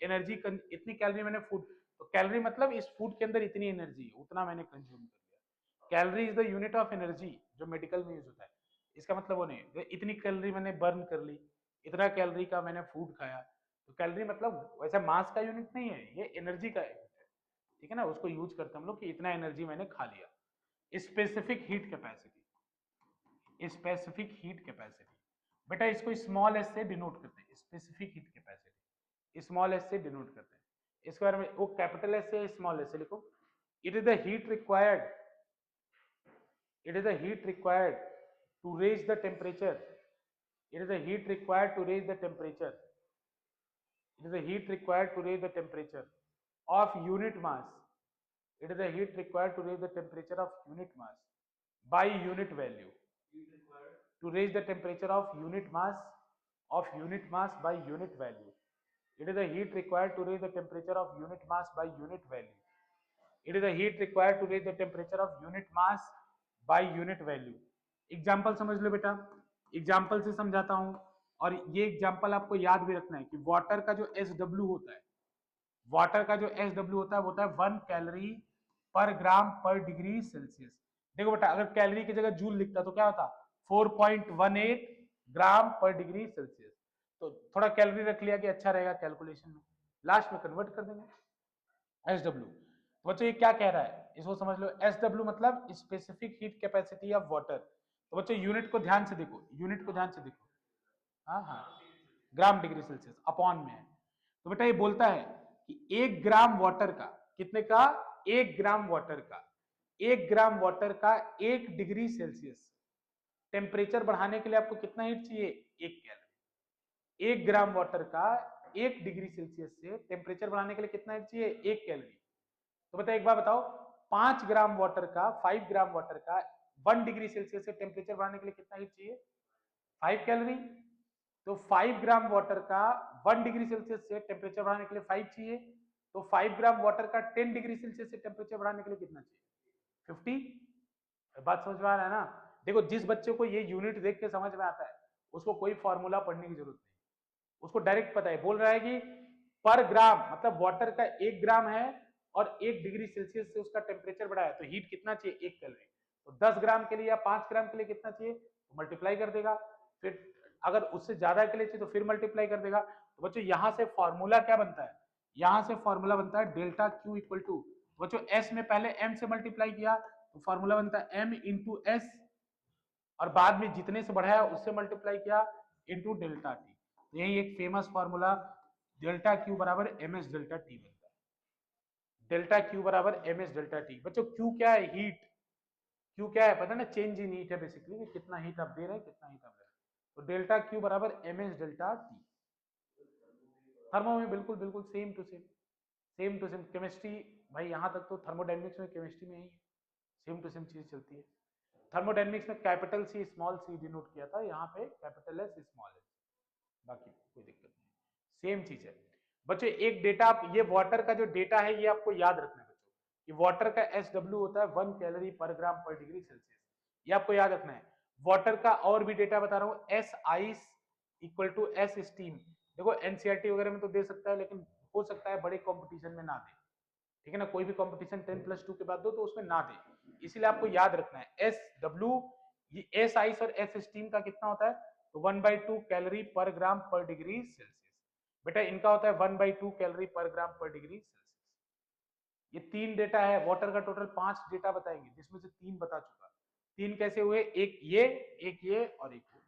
एनर्जी, इतनी कैलोरी मैंने फूड, तो कैलोरी मतलब इस फूड के अंदर इतनी एनर्जी है, उतना मैंने कंज्यूम कर लिया। Calorie is the unit of energy जो मेडिकल में यूज होता है। इसका मतलब वो नहीं है इतनी कैलोरी मैंने बर्न कर ली, इतना कैलोरी का मैंने फूड खाया। तो कैलोरी मतलब वैसे मास का यूनिट नहीं है, ये एनर्जी का यूनिट है, ठीक है ना। उसको यूज करते हम लोग कि इतना एनर्जी मैंने खा लिया। Specific heat capacity, specific heat capacity, बेटा इसको स्मॉल एस से डिनोट करते हैं, specific heat capacity small S से डिनोट करते हैं। इसके बारे में वो कैपिटल एस से स्मॉल एस से लिखो, it is the heat required, it is the heat required to raise the temperature, it is the heat required to raise the temperature, it is the heat required to raise the temperature of unit mass, it is the heat required to raise the temperature of unit mass by unit value, to raise the temperature of unit mass by unit value, it is the heat required to raise the temperature of unit mass by unit value, it is the heat required to raise the temperature of unit mass by unit value। Example समझ लो बेटा, एग्जाम्पल से समझाता हूं, और ये एग्जाम्पल आपको याद भी रखना है कि वाटर का जो SW होता है, वाटर का जो SW होता है वो होता है 1 कैलोरी पर ग्राम पर डिग्री सेल्सियस। देखो बेटा, अगर कैलोरी की जगह जूल लिखता तो क्या होता, 4.18 ग्राम पर डिग्री सेल्सियस। तो थोड़ा कैलोरी रख लिया कि अच्छा रहेगा कैलकुलेशन में, लास्ट में कन्वर्ट कर देंगे SW। तो बच्चों ये क्या कह रहा है, इसको समझ लो। SW मतलब specific heat capacity of water. तो बच्चों यूनिट को ध्यान से देखो, यूनिट को ध्यान से देखो, हाँ हाँ, ग्राम डिग्री सेल्सियस अपॉन में है। तो बेटा ये बोलता है कि 1 ग्राम वाटर का, कितने का, 1 ग्राम वाटर का, 1 ग्राम वाटर का 1 डिग्री सेल्सियस टेम्परेचर बढ़ाने के लिए आपको कितना हीट चाहिए, 1 कैलोरी। 1 ग्राम वाटर का 1 डिग्री सेल्सियस से टेम्परेचर बढ़ाने के लिए कितना हीट चाहिए, 1 कैलोरी। तो बता एक बार बताओ, 5 ग्राम वाटर का, 5 ग्राम वाटर का 1 डिग्री सेल्सियस से टेम्परेचर बढ़ाने के लिए कितना हीट चाहिए, 5 कैलोरी। तो 5 ग्राम वाटर का 1 डिग्री सेल्सियस से टेम्परेचर बढ़ाने के लिए 5 चाहिए। तो 5 ग्राम वाटर का 10 डिग्री सेल्सियस से टेम्परेचर बढ़ाने के लिए कितना चाहिए, 50। बात समझ में आ रहा है ना। देखो, जिस बच्चे को ये यूनिट देख के समझ में आता है उसको कोई फॉर्मूला पढ़ने की जरूरत नहीं, उसको डायरेक्ट पता है। बोल रहा है कि पर ग्राम मतलब वाटर का 1 ग्राम है और 1 डिग्री सेल्सियस से उसका टेम्परेचर बढ़ा है, तो हीट कितना चाहिए, 1 कैलोरी। तो 10 ग्राम के लिए या 5 ग्राम के लिए कितना चाहिए, तो मल्टीप्लाई कर देगा। फिर अगर उससे ज्यादा के लिए चाहिए तो फिर मल्टीप्लाई कर देगा। तो बच्चों यहां से फॉर्मूला क्या बनता है, यहां से फॉर्मूला बनता है डेल्टा क्यू इक्वल टू, बच्चों एस में पहले एम से मल्टीप्लाई किया तो फॉर्मूला बनता है एम इंटू एस, और बाद में जितने से बढ़ाया उससे मल्टीप्लाई किया इंटू डेल्टा टी। यही एक फेमस फॉर्मूला डेल्टा क्यू बराबर एम एस डेल्टा टी बनता है। डेल्टा क्यू बराबर एम एस डेल्टा टी। बच्चों क्यू क्या है, हीट। क्यू क्या है पता ना, चेंज इन हीट है बेसिकली, कि कितना हीट आप दे रहे हैं, कितना हीट आप दे रहे हैं। तो डेल्टा क्यू बराबर M S delta T. Thermo में बिल्कुल बिल्कुल same to same, same to same. Chemistry भाई यहाँ तक तो थर्मोडाइनमिक्स में केमिस्ट्री में ही सेम टू सेम चीज चलती है। थर्मोडाइनमिक्स में capital C small C denote किया था, यहाँ पे कैपिटल एस स्मॉल एस, बाकी कोई दिक्कत नहीं, सेम चीज है। बच्चों एक डेटा, ये वाटर का जो डेटा है ये आपको याद रखना है बच्चों, कि वाटर का SW होता है 1 कैलोरी पर ग्राम पर डिग्री सेल्सियस, ये आपको याद रखना है। वाटर का और भी डेटा बता रहा हूँ, S ice equal to S steam. देखो एनसीईआरटी वगैरह में तो दे सकता है, लेकिन हो सकता है बड़े कंपटीशन में ना दे, ठीक है ना, कोई भी कंपटीशन 10+2 के बाद दो तो उसमें ना दे, इसीलिए आपको याद रखना है SW। ये S आइस और S स्टीम का कितना होता है, तो 1/2 कैलोरी पर ग्राम पर डिग्री सेल्सियस। बेटा इनका होता है 1/2 कैलोरी पर ग्राम पर डिग्री सेल्सियस। ये 3 डेटा है, वाटर का टोटल 5 डेटा बताएंगे जिसमें से 3 बता चुका। 3 कैसे हुए, एक ये और एक ये,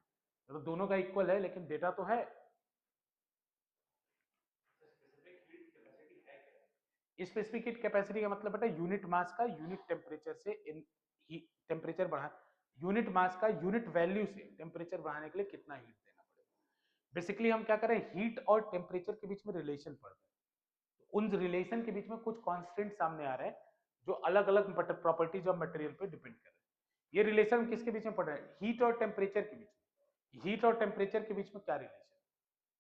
तो दोनों का इक्वल है लेकिन डेटा तो है। स्पेसिफिक हीट कैपेसिटी का मतलब बेटा यूनिट मास का यूनिट टेम्परेचर से टेम्परेचर बढ़ा, यूनिट मास का यूनिट वैल्यू से टेम्परेचर बढ़ाने के लिए कितना हीट देना पड़ेगा। बेसिकली हम क्या करें, हीट और टेम्परेचर के बीच में रिलेशन पढ़ते हैं, उन रिलेशन के बीच में कुछ कॉन्स्टेंट सामने आ रहे हैं जो अलग अलग प्रॉपर्टीज ऑफ मटेरियल पे डिपेंड कर रहे हैं। ये रिलेशन किसके बीच में पड़ रहा है, हीट और टेम्परेचर के बीच में। हीट और टेम्परेचर के बीच में क्या रिलेशन,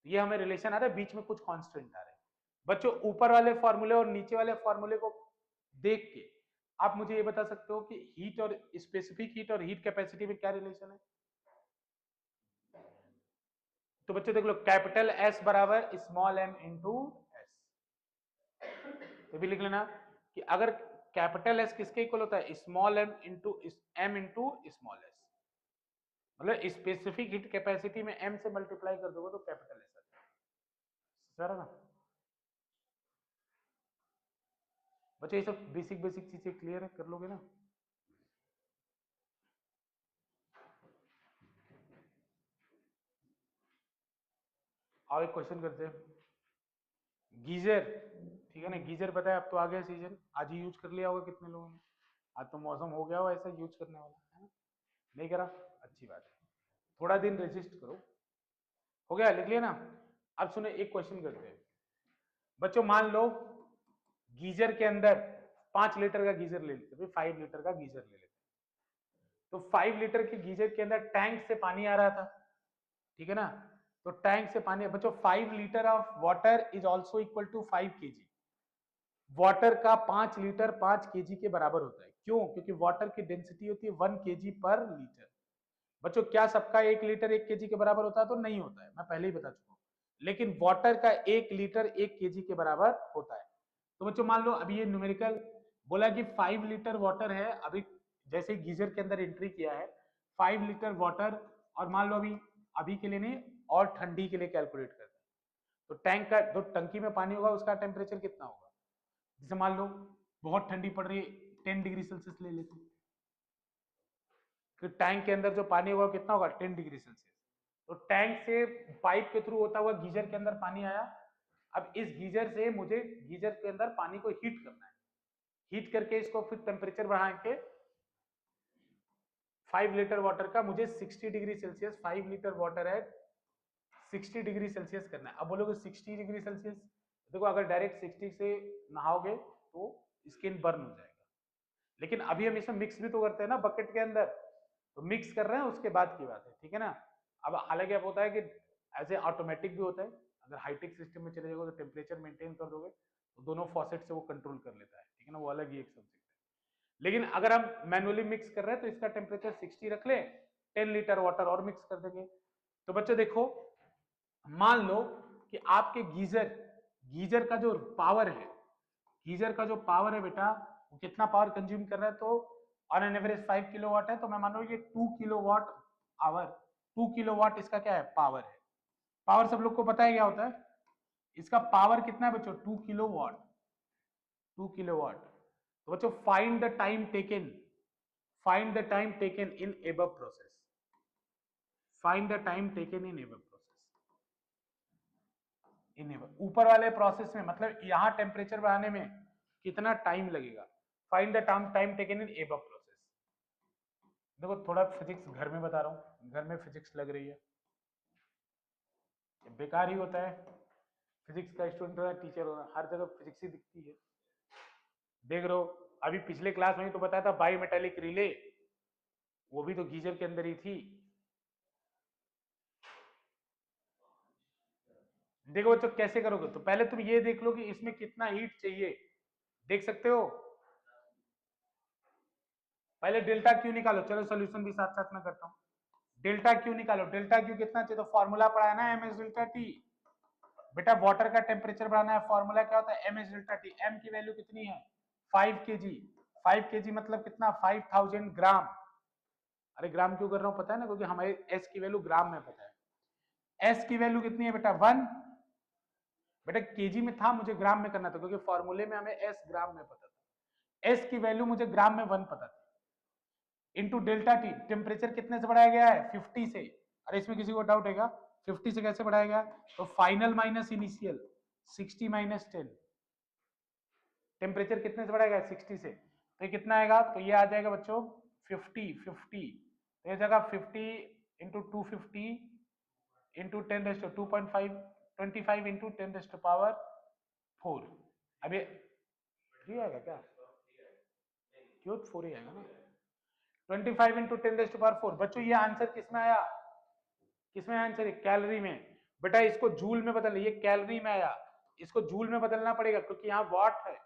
ये हमें रिलेशन आ रहा है, बीच में कुछ कांस्टेंट आ रहे हैं। बच्चों ऊपर वाले फॉर्मूले और नीचे वाले फॉर्मूले को देख के आप मुझे ये बता सकते हो कि हीट और स्पेसिफिक हीट और हीट कैपेसिटी में क्या रिलेशन है। तो बच्चों देख लो, कैपिटल एस बराबर स्मॉल एम इंटू एस, तो भी लिख लेना कि अगर कैपिटल एस किसके इक्वल होता है, small M into M into small S, मतलब स्पेसिफिक हीट कैपेसिटी में एम से मल्टीप्लाई कर दोगे तो कैपिटल एस आ जाएगा ना। बच्चों ये सब बेसिक बेसिक चीजें क्लियर है, कर लोगे ना। आओ एक क्वेश्चन करते हैं, गीजर, ठीक है ना, गीजर पता है अब तो आ गया सीजन, आज ही यूज कर लिया होगा कितने लोगों ने, आज तो मौसम हो गया हो ऐसा यूज करने वाला है ना? नहीं करा, अच्छी बात है, थोड़ा दिन रेजिस्ट करो। हो गया, लिख लिया ना। अब सुने एक क्वेश्चन करते हैं बच्चों, मान लो गीजर के अंदर 5 लीटर का गीजर ले लेते, भाई 5 लीटर का गीजर ले लेते, तो 5 लीटर के गीजर के अंदर टैंक से पानी आ रहा था, ठीक है ना। तो टैंक से पानी, बच्चों 5 litre of water is also equal to 5 kg। Water का 5 लीटर 5 kg के बराबर होता है, क्यों, क्योंकि वाटर की डेंसिटी होती है 1 kg पर लीटर। बच्चों क्या सबका 1 लीटर 1 kg के बराबर होता है? तो नहीं होता है, मैं पहले ही बता चुका हूँ। लेकिन वाटर का 1 लीटर 1 kg के बराबर होता है। तो बच्चों मान लो अभी ये न्यूमेरिकल बोला कि 5 लीटर वाटर है, अभी जैसे गीजर के अंदर एंट्री किया है 5 लीटर वाटर, और मान लो अभी के लिए नहीं और ठंडी के लिए कैलकुलेट करते हैं। तो टैंक का जो टंकी में पानी होगा उसका टेम्परेचर कितना होगा? जैसे मान लो बहुत ठंडी पड़ रही है, 10 डिग्री सेल्सियस ले लेते हैं, कि टैंक के अंदर जो पानी होगा कितना होगा? 10 डिग्री सेल्सियस। तो टैंक से पाइप के थ्रू होता हुआ गीजर के अंदर पानी आया। अब इस गीजर से मुझे गीजर के अंदर पानी को हीट करना है, हीट करके इसको फिर टेम्परेचर बढ़ा के 5 लीटर वाटर का मुझे 60 डिग्री सेल्सियस, 5 लीटर वाटर है 60 डिग्री सेल्सियस करना है। अब बोलोगे 60 डिग्री सेल्सियस, देखो अगर डायरेक्ट 60 से नहाओगे तो स्किन बर्न हो जाएगा, लेकिन अभी हम इसमें मिक्स भी तो करते हैं ना बकेट के अंदर, तो मिक्स कर रहे हैं उसके बाद की बात है, ठीक है ना। अब हालांकि अब होता है कि ऐसे ऑटोमेटिक भी होता है, अगर हाईटेक सिस्टम में चले जाओगे तो टेम्परेचर मेंटेन कर दोगे तो दोनों फॉसेट से वो कंट्रोल कर लेता है, ठीक है ना, वो अलग ही एक सब्जेक्ट है। लेकिन अगर हम मैनुअली मिक्स कर रहे हैं तो इसका टेम्परेचर 60 रख ले, 10 लीटर वाटर और मिक्स कर देंगे। तो बच्चों देखो, मान लो कि आपके गीजर का जो पावर है, गीजर का जो पावर है बेटा, वो कितना पावर कंज्यूम कर रहा है? तो ऑन एन एवरेज 5 किलोवाट है, तो मैं मान लो ये 2 किलोवाट आवर, 2 किलोवाट इसका क्या है? पावर है। पावर सब लोग को पता है क्या होता है? इसका पावर कितना है बच्चों? 2 किलोवाट, 2 किलोवाट। तो बच्चों find the time taken, find the time taken in above process, find the time taken in above process. ऊपर वाले प्रोसेस में मतलब यहां टेम्परेचर बढ़ाने में कितना टाइम लगेगा? Find the time taken in above process. देखो थोड़ा फिजिक्स घर में बता रहा हूं, घर में फिजिक्स लग रही है, बेकार ही होता है फिजिक्स का स्टूडेंट होना, टीचर होना, हर जगह फिजिक्स ही दिखती है। देख रहे हो अभी पिछले क्लास में तो बताया था बाई मेटालिक रिले, वो भी तो गीजर के अंदर ही थी। देखो बच्चों कैसे करोगे, तो पहले तुम ये देख लो कि इसमें कितना हीट चाहिए, देख सकते हो। पहले डेल्टा क्यू निकालो, चलो सोल्यूशन भी साथ साथ में करता हूं। डेल्टा क्यू निकालो, डेल्टा क्यू कितना चाहिए? तो फॉर्मूला पढ़ा है ना एम एस डेल्टा टी। बेटा वाटर का टेम्परेचर बढ़ाना है, फॉर्मूला क्या होता है? M S delta T. M की वैल्यू कितनी है? 5 केजी। 5 केजी मतलब कितना? 5000 ग्राम। अरे ग्राम क्यों कर रहा हूं पता है ना, क्योंकि हमारे एस की वैल्यू ग्राम में पता है। एस की वैल्यू कितनी है बेटा? 1। बेटा केजी में था, मुझे ग्राम में करना था क्योंकि फॉर्मूले में हमें एस ग्राम में पता था। एस की वैल्यू मुझे ग्राम में 1 पता थी। इंटू डेल्टा टी, टेम्परेचर कितने से बढ़ाया गया है? 50 से। अरे इसमें किसी को डाउट है क्या? 50 से कैसे बढ़ाया गया? तो final minus initial, 60 minus 10। Temperature कितने से बढ़ाया गया? 60 से। तो ये कितना आएगा? तो ये आ जाएगा बच्चों 50। तो ये जगह 50 इंटू 250 इंटू 10⁻².5, 25 इंटू 10⁻⁴। अब ये 3 आएगा क्या? क्यों 4 ही आएगा ना। 25 इंटू 10⁻⁴। बच्चों ये आंसर किसमें आया? किसमें आंसर है? कैलोरी में। बेटा इसको जूल में बदल, ये कैलोरी में आया, इसको जूल में बदलना पड़ेगा क्योंकि यहाँ वाट है।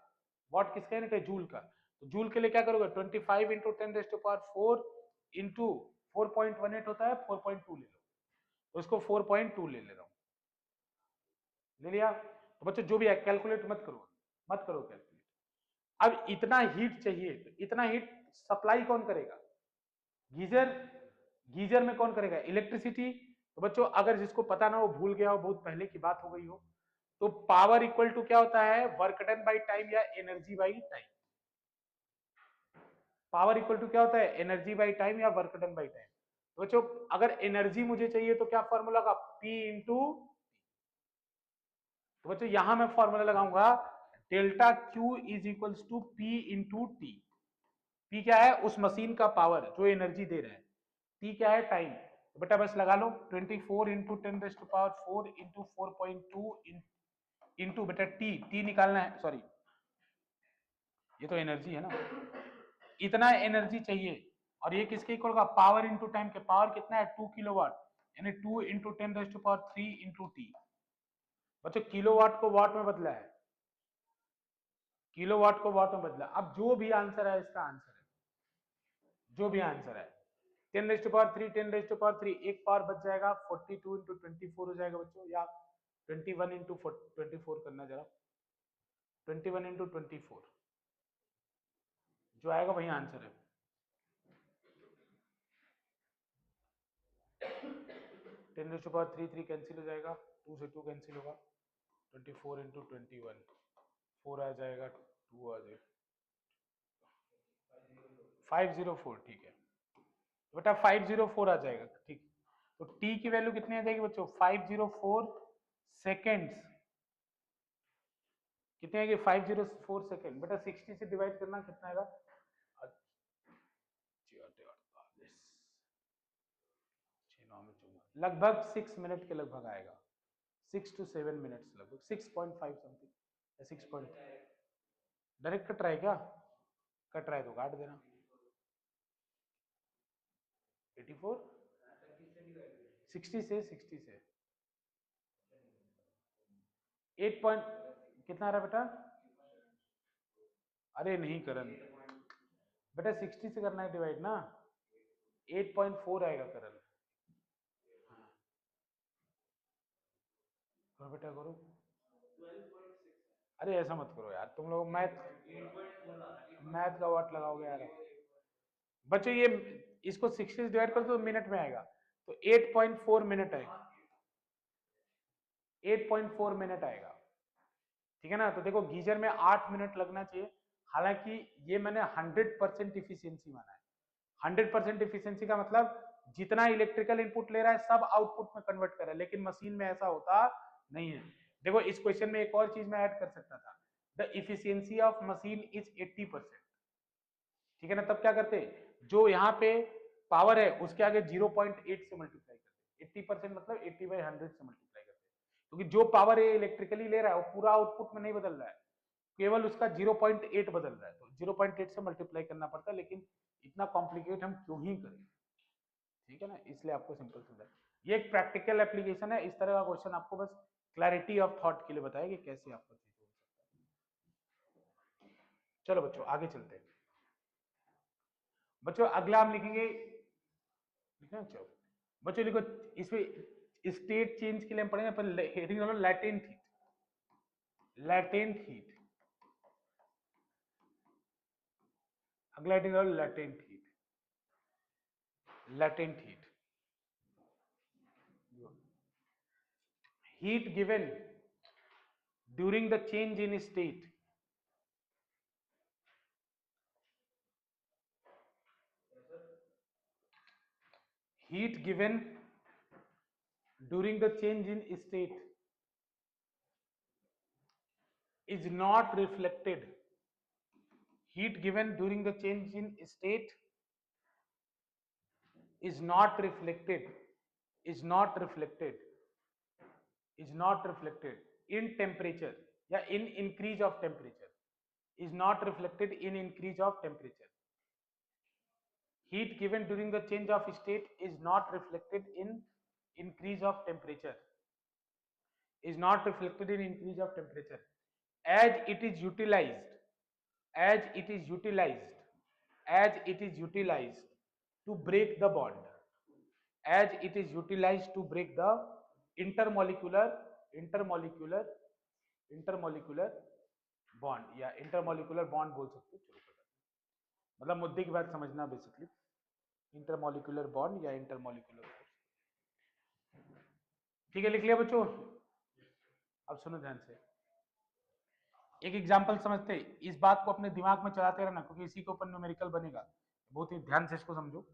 वाट किसका यूनिट है? जूल का। तो जूल के लिए क्या करोगे? 25 इंटू 10⁻⁴ इंटू 4.18 होता है, 4.2 ले लो, तो इसको 4.2 ले रहा हूँ, ले लिया। तो बच्चों जो भी है कैलकुलेट मत करो, मत करो कैलकुलेट। अब इतना हीट चाहिए, तो इतना हीट सप्लाई कौन करेगा? गीजर। गीजर में कौन करेगा? इलेक्ट्रिसिटी। तो बच्चों अगर जिसको पता ना हो, भूल गया हो, बहुत पहले की बात हो गई हो, तो पावर इक्वल टू क्या होता है? वर्क डन बाई टाइम या energy by time. Power equal to क्या होता है? एनर्जी बाई टाइम या वर्क डन बाई टाइम। तो बच्चों अगर एनर्जी मुझे चाहिए तो क्या फॉर्मूला का? P into. तो बच्चों यहां मैं फॉर्मूला लगाऊंगा delta Q is equals to P into T. P क्या है? उस मशीन का पावर जो एनर्जी दे रहा है। टी क्या है? टाइम। तो बेटा बस लगा लो 24 इंटू 10⁻⁴ इंटू 4.2 इंटू बेटा टी निकालना है, सॉरी ये तो एनर्जी है ना, इतना एनर्जी चाहिए। और ये किसके इक्वल का? पावर इंटू टाइम के। पावर कितना है? 2 किलोवाट, यानी 2 इंटू 10⁻³ इंटू टी। बच्चों किलोवाट को वाट में बदला है, किलोवाट को वाट में बदला। अब जो भी आंसर है इसका आंसर है, जो भी आंसर है 10⁻³ 10⁻³ एक पावर बच जाएगा, 42 इंटू 24 हो जाएगा बच्चों, या 21 इंटू 24 करना जरा, 21 इंटू 24 जो आएगा वही आंसर है। 10⁻³ कैंसिल हो जाएगा, 2 से 2 कैंसिल होगा, 24 इंटू 21 4 आ जाएगा, 2 आ जाएगा, 504, ठीक है बेटा 504 आ जाएगा, ठीक। तो t की वैल्यू कितनी आ जाएगी बच्चों, 504 सेकेंड्स, कितने आएगी 504 सेकेंड, बेटा 60 से डिवाइड करना कितना आएगा, लगभग 6 मिनट के लगभग आएगा, 6 to 7 मिनट्स लगभग, 6.5 समथिंग या 6 पॉइंट। डायरेक्ट कट रहा है क्या, कट रहा है तो काट देना। 84 60 से 8 पॉइंट कितना आ रहा बेटा, अरे नहीं करण बेटा 60 से करना है डिवाइड ना, 8.4 आएगा करण। करो बेटा करो, अरे ऐसा मत करो यार, तुम लोग मैथ का वाट लगाओगे यार बच्चों, ये इसको 60 से डिवाइड कर तो मिनट में आएगा, तो 8.4 मिनट आएगा, 8.4 मिनट आएगा, ठीक है ना। तो देखो गीजर में 8 मिनट लगना चाहिए, हालांकि ये मैंने 100% इफिशियंसी माना है। 100% इफिशियंसी का मतलब जितना इलेक्ट्रिकल इनपुट ले रहा है सब आउटपुट में कन्वर्ट कर रहा है, लेकिन मशीन में ऐसा होता नहीं है। देखो इस क्वेश्चन में एक और चीज मैं ऐड कर सकता था, the efficiency of machine is 80%, ठीक है ना। तब क्या करते, जो यहाँ पे पावर है उसके आगे 0.8 से मल्टीप्लाई करते, 80% मतलब 80/100 से मल्टीप्लाई करते, क्योंकि जो पावर ये इलेक्ट्रिकली ले रहा है वो पूरा आउटपुट में नहीं बदल रहा है, केवल उसका 0.8 बदल रहा है, तो 0.8 से मल्टीप्लाई करना पड़ता है, लेकिन इतना कॉम्प्लिकेट हम क्यों ही करें, ठीक है ना, इसलिए आपको सिंपल समझा। ये एक प्रैक्टिकल एप्लीकेशन है, इस तरह का क्वेश्चन आपको बस क्लैरिटी ऑफ थॉट के लिए बताया कि कैसे आपको चीज हो सकता है। चलो बच्चों आगे चलते हैं। बच्चों अगला हम लिखेंगे, लिखना चलो बच्चों लिखो, इसमें स्टेट चेंज के लिए हम पढ़ेंगे, पर हेडिंग डालो लैटेंट हीट, लैटेंट हीट, अगला हेडिंग डालो latent heat, latent heat given during the change in state heat given during the change in state is not reflected, heat given during the change in state is not reflected, is not reflected, is not reflected in temperature या in increase of temperature, is not reflected in increase of temperature, heat given during the change of state is not reflected in increase of temperature, is not reflected in increase of temperature as it is utilized, as it is utilized, as it is utilized to break the bond, as it is utilized to break the intermolecular intermolecular intermolecular bond या intermolecular bond बोल सकते हो, चलो मतलब मुद्दे की बात समझना बेसिकली, इंटरमोलिकुलर बॉन्ड या इंटरमोलिकुलर फोर्स, ठीक है लिख लिया बच्चों। अब सुनो ध्यान से, एक एग्जांपल समझते हैं, इस बात को अपने दिमाग में चलाते रहना क्योंकि इसी के ऊपर न्यूमेरिकल बनेगा, बहुत ही ध्यान से इसको समझो,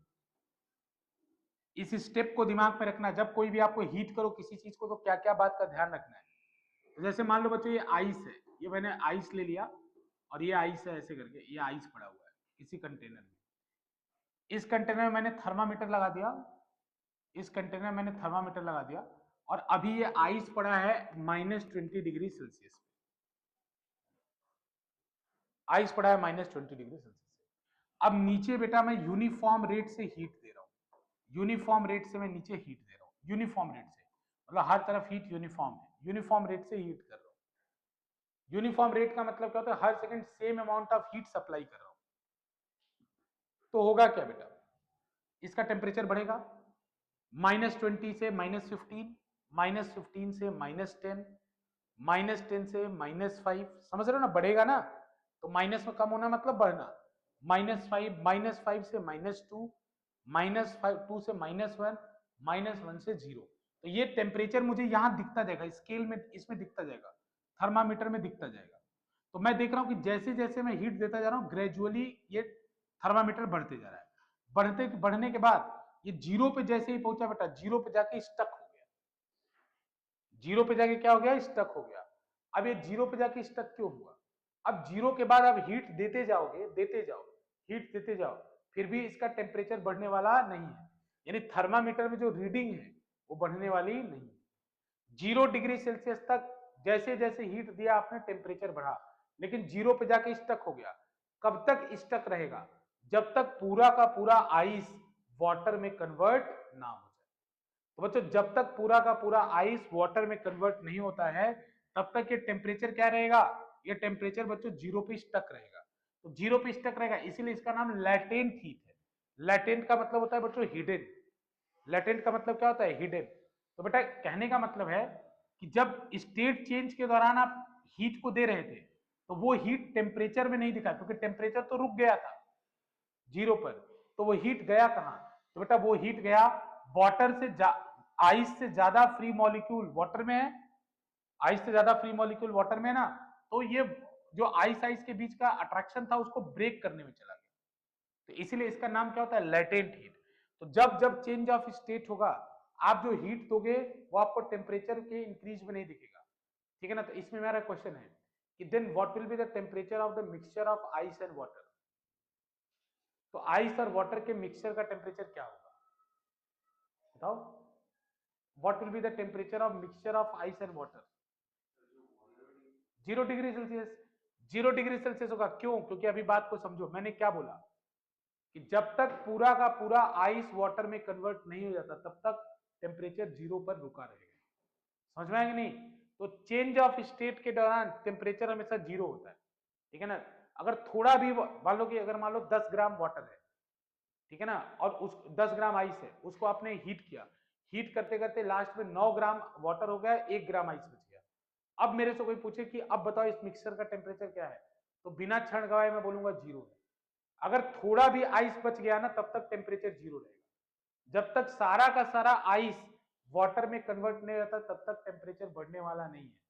इस स्टेप को दिमाग में रखना, जब कोई भी आपको हीट करो किसी चीज को तो क्या क्या बात का ध्यान रखना है। जैसे मान लो बच्चों ये आइस है, ये मैंने आइस ले लिया और ये आइस है ऐसे करके, ये आइस पड़ा हुआ है किसी कंटेनर में, इस कंटेनर में मैंने थर्मामीटर लगा दिया, इस कंटेनर में मैंने थर्मामीटर लगा दिया और अभी ये आइस पड़ा है -20 डिग्री सेल्सियस, आइस पड़ा है -20 डिग्री सेल्सियस। अब नीचे बेटा मैं यूनिफॉर्म रेट से हीट दे रहा हूं, यूनिफॉर्म रेट से मैं नीचे हीट दे रहा हूं, यूनिफॉर्म रेट से मतलब हर तरफ हीट यूनिफॉर्म है, यूनिफॉर्म रेट से हीट कर रहा हूं। यूनिफॉर्म रेट का मतलब क्या होता है, हर second same amount of heat supply कर रहा हूं, तो होगा क्या बेटा, इसका टेम्परेचर बढ़ेगा -20 से -15, -15 से -10, -10 से -5, समझ रहे हो ना, बढ़ेगा ना, तो माइनस में कम होना मतलब बढ़ना, -5, -5 से -2, -2 से -1, -1 से 0। तो ये टेम्परेचर मुझे यहाँ दिखता जाएगा, स्केल में इसमें दिखता जाएगा, थर्मामीटर में दिखता जाएगा। तो मैं देख रहा हूँ कि जैसे जैसे मैं हीट देता जा रहा हूँ ग्रेजुअली ये थर्मामीटर बढ़ते जा रहा है, बढ़ने के बाद ये 0 पे जैसे ही पहुंचा बेटा, 0 पे जाके स्टक हो गया, 0 पे जाके क्या हो गया, स्टक हो गया। अब ये 0 पे जाके स्टक क्यों हुआ? अब 0 के बाद आप हीट देते जाओगे, देते जाओ, हीट देते जाओ, फिर भी इसका टेम्परेचर बढ़ने वाला नहीं है, यानी थर्मामीटर में जो रीडिंग है वो बढ़ने वाली नहीं है। 0 डिग्री सेल्सियस तक जैसे जैसे हीट दिया आपने टेम्परेचर बढ़ा, लेकिन 0 पे जाके स्टक हो गया। कब तक स्टक रहेगा? जब तक पूरा का पूरा आइस वाटर में कन्वर्ट ना हो जाए। तो बच्चों जब तक पूरा का पूरा आइस वाटर में कन्वर्ट नहीं होता है तब तक ये टेम्परेचर क्या रहेगा? ये टेम्परेचर बच्चों 0 पे स्टक रहेगा। तो 0 पे स्टक रहेगा, इसीलिए इसका नाम लैटेंट हीट है। लैटेंट का मतलब होता है बच्चों हिडन। लैटेंट का मतलब क्या होता है? हिडन। तो बेटा कहने का मतलब है कि जब स्टेट चेंज के दौरान आप हीट को दे रहे थे तो वो हीट टेम्परेचर में नहीं दिखा, क्योंकि टेम्परेचर तो रुक गया था 0 पर। तो वो हीट गया कहां? तो बेटा वो हीट गया वाटर से, आइस से ज्यादा फ्री मॉलिक्यूल वाटर में है, आइस से ज्यादा फ्री मॉलिक्यूल वाटर में है ना, तो ये जो आइस आइस के बीच का अट्रैक्शन था उसको ब्रेक करने में चला गया। तो इसीलिए इसका नाम क्या होता है? Latent heat. तो जब जब चेंज ऑफ स्टेट होगा आप जो हीट दोगे वो आपको टेम्परेचर के इंक्रीज में नहीं दिखेगा, ठीक है ना। तो इसमें मेरा क्वेश्चन है कि then what will be the temperature of the mixture of ice and water? तो आइस और वाटर के मिक्सचर का टेम्परेचर क्या होगा बताओ? What will be the temperature of mixture of ice and water? 0 degree Celsius. 0 degree Celsius होगा। क्यों? क्योंकि अभी बात को समझो, मैंने क्या बोला कि जब तक पूरा का पूरा आइस वाटर में कन्वर्ट नहीं हो जाता तब तक टेम्परेचर 0 पर रुका रहेगा। समझ में आएगा नहीं? तो चेंज ऑफ स्टेट के दौरान टेम्परेचर हमेशा 0 होता है, ठीक है ना। अगर थोड़ा भी मान लो कि अगर मान लो 10 ग्राम वाटर है, ठीक है ना, और उस 10 ग्राम आइस है, उसको आपने हीट किया, हीट करते करते लास्ट में 9 ग्राम वाटर हो गया, 1 ग्राम आइस बच गया। अब मेरे से कोई पूछे कि अब बताओ इस मिक्सचर का टेम्परेचर क्या है, तो बिना क्षण गवाए मैं बोलूंगा 0 है। अगर थोड़ा भी आइस बच गया ना तब तक टेम्परेचर 0 रहेगा। जब तक सारा का सारा आइस वाटर में कन्वर्ट नहीं होता तब तक टेम्परेचर बढ़ने वाला नहीं है।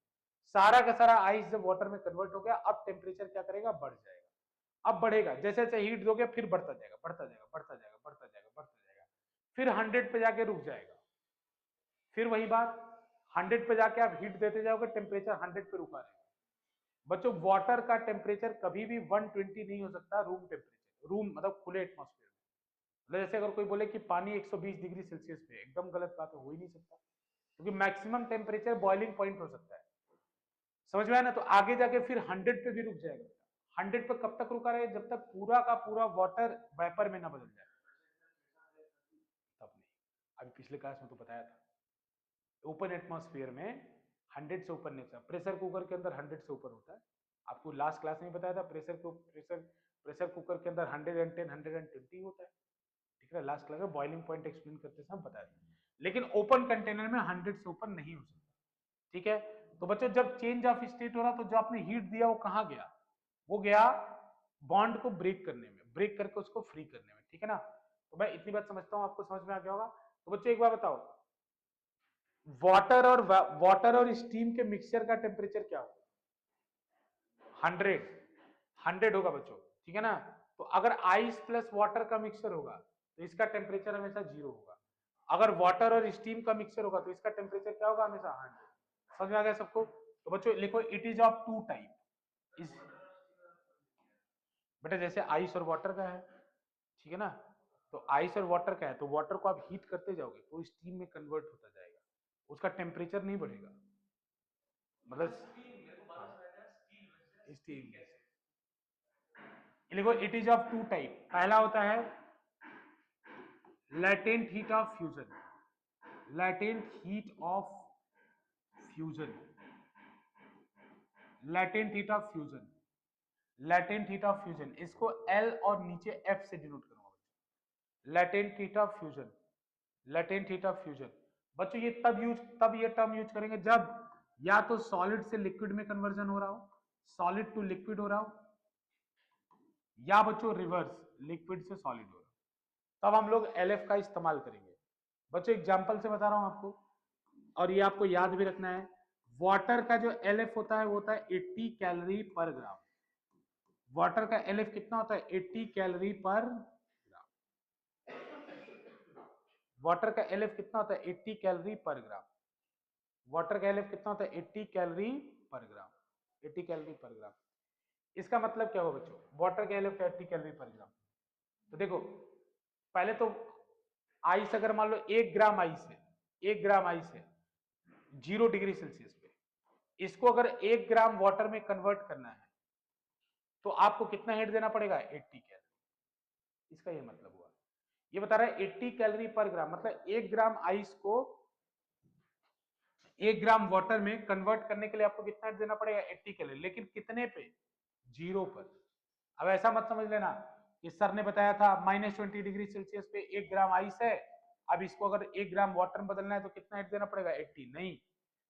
सारा का सारा आइस जब वाटर में कन्वर्ट हो गया अब टेम्परेचर क्या करेगा? बढ़ जाएगा। अब बढ़ेगा, जैसे जैसे हीट दोगे फिर बढ़ता जाएगा, बढ़ता जाएगा, बढ़ता जाएगा, बढ़ता जाएगा, बढ़ता जाएगा, फिर 100 पे जाके रुक जाएगा। फिर वही बात, 100 पे जाके आप हीट देते जाओगे, टेम्परेचर 100 पे रुका रहेगा। बच्चों वाटर का टेम्परेचर कभी भी 120 नहीं हो सकता रूम टेम्परेचर, रूम मतलब खुले एटमॉस्फेयर में। मतलब जैसे अगर कोई बोले कि पानी 120 डिग्री सेल्सियस पे, एकदम गलत बात है, हो ही नहीं सकता, क्योंकि मैक्सिमम टेम्परेचर बॉइलिंग पॉइंट हो सकता है। समझ में आया ना? तो आगे जाके फिर 100 पे भी रुक जाएगा। 100 पे कब तक रुका रहे? जब तक पूरा का पूरा वाटर वेपर में ना बदल जाए, तब नहीं। अभी पिछले क्लास में तो बताया था, ओपन एटमॉस्फेयर में 100 से ऊपर नहीं था। प्रेशर कुकर के अंदर 100 से ऊपर होता है, आपको लास्ट क्लास में बताया था। प्रेशर कुकर के अंदर 110 120 होता है, ठीक है। लास्ट क्लास में बॉइलिंग पॉइंट एक्सप्लेन करते समय बताया था। लेकिन ओपन कंटेनर में 100 से ऊपर नहीं हो सकता, ठीक है। तो बच्चों जब चेंज ऑफ स्टेट हो रहा तो जो आपने हीट दिया वो कहाँ गया? वो गया बॉन्ड को ब्रेक करने में, ब्रेक करके उसको फ्री करने में, ठीक है ना। तो मैं इतनी बात समझता हूँ आपको समझ में आ गया होगा। तो बच्चों एक बार बताओ, वाटर और स्टीम के मिक्सचर का टेम्परेचर क्या होगा? 100 होगा बच्चों, ठीक है ना। तो अगर आइस प्लस वाटर का मिक्सचर होगा तो इसका टेम्परेचर हमेशा 0 होगा। अगर वाटर और स्टीम का मिक्सचर होगा तो इसका टेम्परेचर क्या होगा? हमेशा 100। समझ में आ गया सबको? तो बच्चों लिखो it is of two type. इस बेटा जैसे आइस और वाटर का है, ठीक है ना, तो आइस और वाटर का है तो वाटर को आप हीट करते जाओगे तो स्टीम में कन्वर्ट होता जाएगा, उसका टेम्परेचर नहीं बढ़ेगा। मतलब स्टीम, देखो it is of two type. पहला होता है latent heat of fusion, latent heat of fusion, latent heat of fusion, latent heat of fusion, इसको एल और नीचे एफ से डिनोट करूंगा। Latent heat of fusion, latent heat of fusion. बच्चों ये तब ये टर्म यूज करेंगे जब या तो सॉलिड से लिक्विड में कन्वर्जन हो रहा हो, सॉलिड टू लिक्विड हो रहा हो, या बच्चों रिवर्स लिक्विड से सॉलिड हो रहा हो, तब हम लोग एलएफ का इस्तेमाल करेंगे। बच्चों एग्जांपल से बता रहा हूं आपको, और ये आपको याद भी रखना है। वाटर का जो एलएफ होता है वो होता है 80 कैलोरी पर ग्राम। वाटर का एलएफ कितना होता है? 80 कैलोरी पर ग्राम। वाटर का एलएफ कितना होता है? 80 कैलोरी पर ग्राम। वाटर का एलएफ कितना होता है? 80 कैलोरी पर ग्राम। 80 कैलोरी पर ग्राम। इसका मतलब क्या होगा बच्चों? वाटर का एलएफ 80 कैलोरी पर ग्राम। तो देखो पहले तो आइस अगर मान लो 1 ग्राम आइस है, 1 ग्राम आइस है 0 डिग्री सेल्सियस पे, इसको अगर 1 ग्राम वाटर में कन्वर्ट करना है तो आपको कितना हीट देना पड़ेगा? 80 कैलोरी। इसका ये मतलब हुआ, ये बता रहा है 80 कैलोरी पर ग्राम, मतलब 1 ग्राम आइस को 1 ग्राम वाटर में कन्वर्ट करने के लिए आपको कितना हीट देना पड़ेगा? 80 कैलोरी। लेकिन कितने पे? 0 पर। अब ऐसा मत समझ लेना कि सर ने बताया था -20 डिग्री सेल्सियस पे 1 ग्राम आइस है, अब इसको अगर 1 ग्राम वाटर में बदलना है तो कितना हीट देना पड़ेगा? 80। नहीं,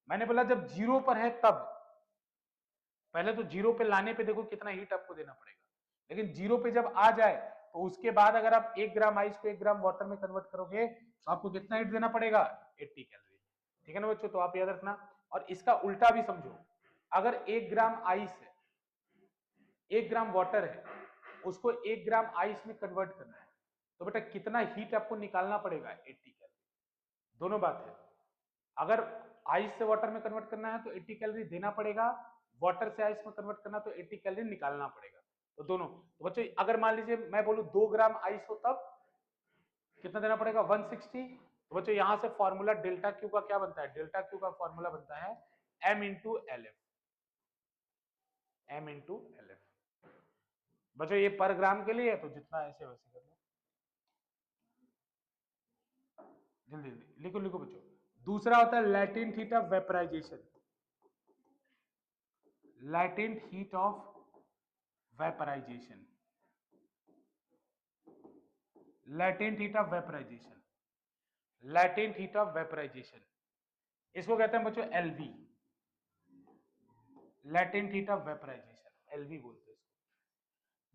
मैंने बोला जब 0 पर है तब। पहले तो 0 पे लाने पे देखो कितना हीट आपको देना पड़ेगा, लेकिन 0 पे जब आ जाए तो उसके बाद अगर आप 1 ग्राम आइस को 1 ग्राम वाटर में कन्वर्ट करोगे तो आपको कितना हीट देना पड़ेगा? 80 कैलोरी। ठीक है ना बच्चों? तो आप याद रखना। और इसका उल्टा भी समझो, अगर 1 ग्राम आइस है, 1 ग्राम वाटर है, उसको 1 ग्राम आइस में कन्वर्ट करना है, तो बेटा कितना हीट आपको निकालना पड़ेगा? 80 कैलोरी। दोनों बात है, अगर आइस से वाटर में कन्वर्ट करना है तो 80 कैलोरी देना पड़ेगा, वाटर से आइस में कन्वर्ट करना तो 80 कैलोरी निकालना पड़ेगा। तो दोनों। तो बच्चों अगर मान लीजिए मैं बोलूं 2 ग्राम आइस हो तब कितना देना पड़ेगा? 160। तो बच्चों यहां से फॉर्मूला डेल्टा क्यू का क्या बनता है? डेल्टा क्यू का फॉर्मूला बनता है m into L F. m into L F. बच्चों ये पर ग्राम के लिए है तो जितना ऐसे वैसे कर लो। जल्दी जल्दी लिखो लिखो बच्चों। दूसरा होता है latent heat of vaporization. Latent heat of vaporization. Latent heat of vaporization. Latent heat of vaporization, इसको कहते हैं बच्चों LV. Latent heat of vaporization LV बोलते हैं इसको।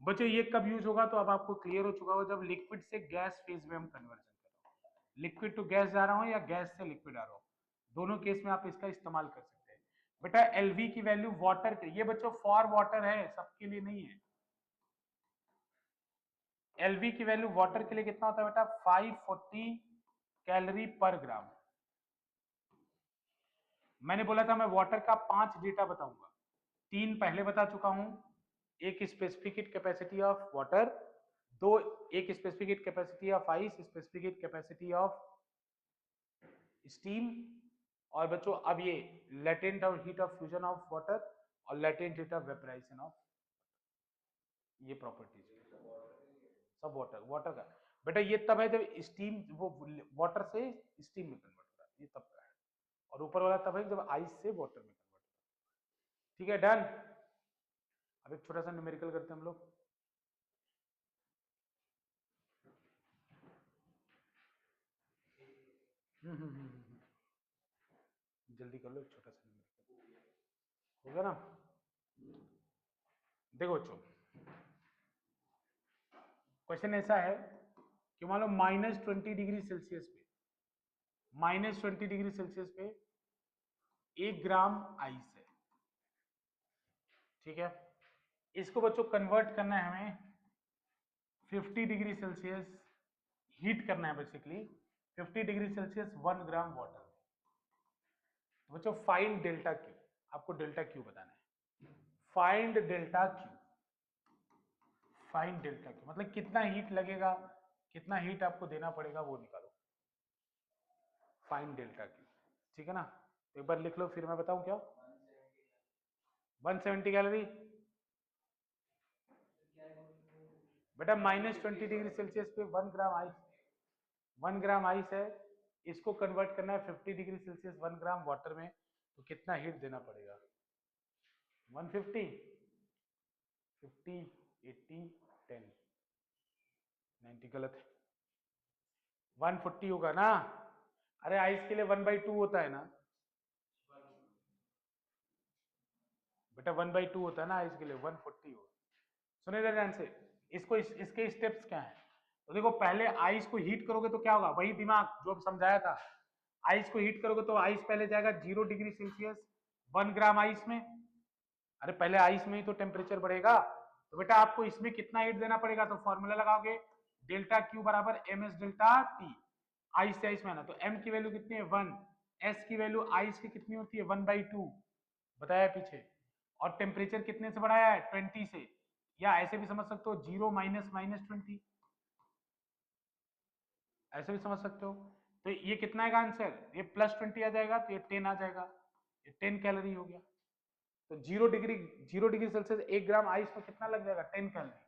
बच्चों ये कब यूज होगा? तो अब आपको क्लियर हो चुका होगा जब लिक्विड से गैस फेज में हम कन्वर्जन कर रहे हो, लिक्विड टू गैस जा रहा हूं या गैस से लिक्विड आ रहा हूं, दोनों केस में आप इसका इस्तेमाल कर सकते हैं। बेटा एलवी की वैल्यू वाटर के, ये बच्चों फॉर वाटर है, सबके लिए नहीं है। एलवी की वैल्यू वाटर के लिए कितना होता है बेटा? 540 कैलोरी पर ग्राम। मैंने बोला था मैं वाटर का 5 डेटा बताऊंगा, 3 पहले बता चुका हूं। एक specific heat capacity of water, दो एक specific heat capacity of ice, specific heat capacity of steam, और बच्चों अब ये latent heat of fusion of water और latent heat of vaporisation of, ये प्रॉपर्टीज सब वाटर वाटर का। बेटा ये तब है जब स्टीम वो वाटर से स्टीम में कन्वर्ट हो रहा है, ये तब का है। और ऊपर वाला तब है जब आइस से वाटर में कन्वर्ट हो रहा है। ठीक है, डन। अब एक छोटा सा न्यूमेरिकल करते हैं हम लोग। जल्दी कर लो, एक छोटा सा न्यूमेरिकल हो गया ना। देखो बच्चों क्वेश्चन ऐसा है कि मान लो -20 डिग्री सेल्सियस पे, -20 डिग्री सेल्सियस पे 1 ग्राम आइस है। ठीक है, इसको बच्चों कन्वर्ट करना है हमें 50 डिग्री सेल्सियस, हीट करना है basically 50 degree Celsius 1 gram water. तो बच्चों फाइंड डेल्टा क्यू, आपको डेल्टा क्यू बताना है। Find delta Q, find delta Q मतलब कितना हीट लगेगा, कितना हीट आपको देना पड़ेगा वो निकालो। फाइंड डेल्टा क्यू, ठीक है ना। तो एक बार लिख लो फिर मैं बताऊं क्या। 170 कैलोरी। बेटा -20 डिग्री सेल्सियस पे 1 ग्राम आइस, 1 ग्राम आइस है, इसको कन्वर्ट करना है 50 डिग्री सेल्सियस 1 ग्राम वाटर में, तो कितना हीट देना पड़ेगा? 150, 50, 80, 10, 90 गलत है। 140 होगा ना। अरे आइस के लिए 1/2 होता है ना बेटा, 1/2 होता है ना आइस के लिए, 140 होगा। सुनिए ध्यान से, इसके स्टेप्स क्या है। तो देखो पहले आइस को हीट करोगे तो क्या होगा, वही दिमाग जो समझाया था। आइस को हीट करोगे तो आइस पहले जाएगा 0 डिग्री सेल्सियस 1 ग्राम आइस में। अरे पहले आइस में ही तो टेम्परेचर बढ़ेगा। तो बेटा आपको इसमें कितना हीट देना पड़ेगा, तो फॉर्मूला लगाओगे डेल्टा क्यू बराबर M S delta T. Ice से आइस में आना, तो एम की वैल्यू कितनी है 1, एस की वैल्यू आइस की कितनी होती है 1/2 बताया पीछे, और टेम्परेचर कितने से बढ़ाया है 20 से, या ऐसे भी समझ सकते हो 0 माइनस माइनस 20, ऐसे भी समझ सकते हो। तो ये कितना आएगा आंसर, ये +20 आ जाएगा, तो ये 10 आ जाएगा, ये 10 कैलोरी हो गया। तो 0 डिग्री सेल्सियस 1 ग्राम आइस में कितना लग जाएगा 10 कैलोरी।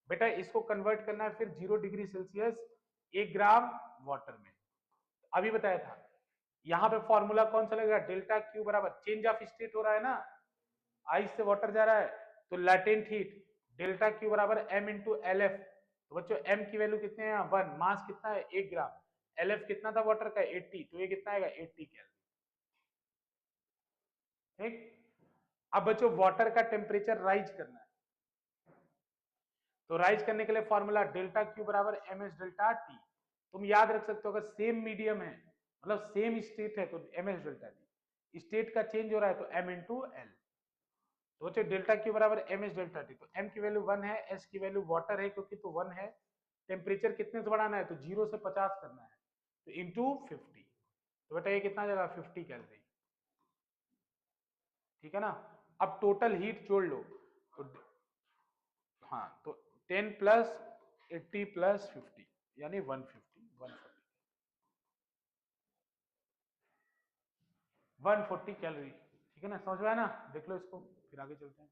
बेटा इसको कन्वर्ट करना है फिर 0 डिग्री सेल्सियस 1 ग्राम वाटर में, अभी बताया था। यहां पे फॉर्मूला कौन सा लगेगा, डेल्टा क्यू बराबर चेंज ऑफ स्टेट हो रहा है ना, आइस से वाटर जा रहा है, तो लैटेंट हीट डेल्टा क्यू बराबर एम इंटू एल एफ। तो बच्चों एम की वैल्यू कितने हैं 1, मास कितना है 1 ग्राम, एल एफ कितना था वाटर का 80, तो ये कितना आएगा 80 कैलोरी। ठीक। अब बच्चों वाटर का टेम्परेचर राइज करना है, तो राइज करने के लिए फॉर्मूला डेल्टा क्यू बराबर एम एस डेल्टा टी। तुम याद रख सकते हो अगर सेम मीडियम है मतलब सेम स्टेट है तो M S delta T, state का चेंज हो रहा है तो एम इंटू एल। तो बच्चों डेल्टा क्यू बराबर एम एस डेल्टा टी, तो एम की वैल्यू 1 है, एस की वैल्यू वाटर है क्योंकि तो 1 है, टेम्परेचर कितने से बढ़ाना है तो 0 से 50 करना है, तो इंटू 50। तो बेटा ये कितना जाएगा 50 कैलोरी, ठीक है ना। अब टोटल हीट जोड़ लो, तो हाँ तो 10 प्लस 80 प्लस 50 यानी 140 कैलोरी, ठीक है ना, समझ में आया ना। देख लो इसको, फिर आगे चलते हैं।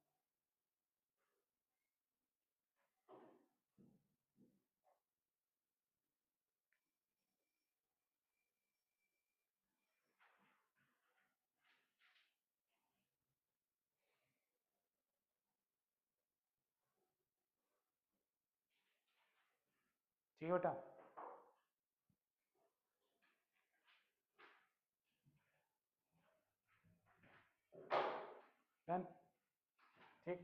ठीक है बेटा, डन, ठीक।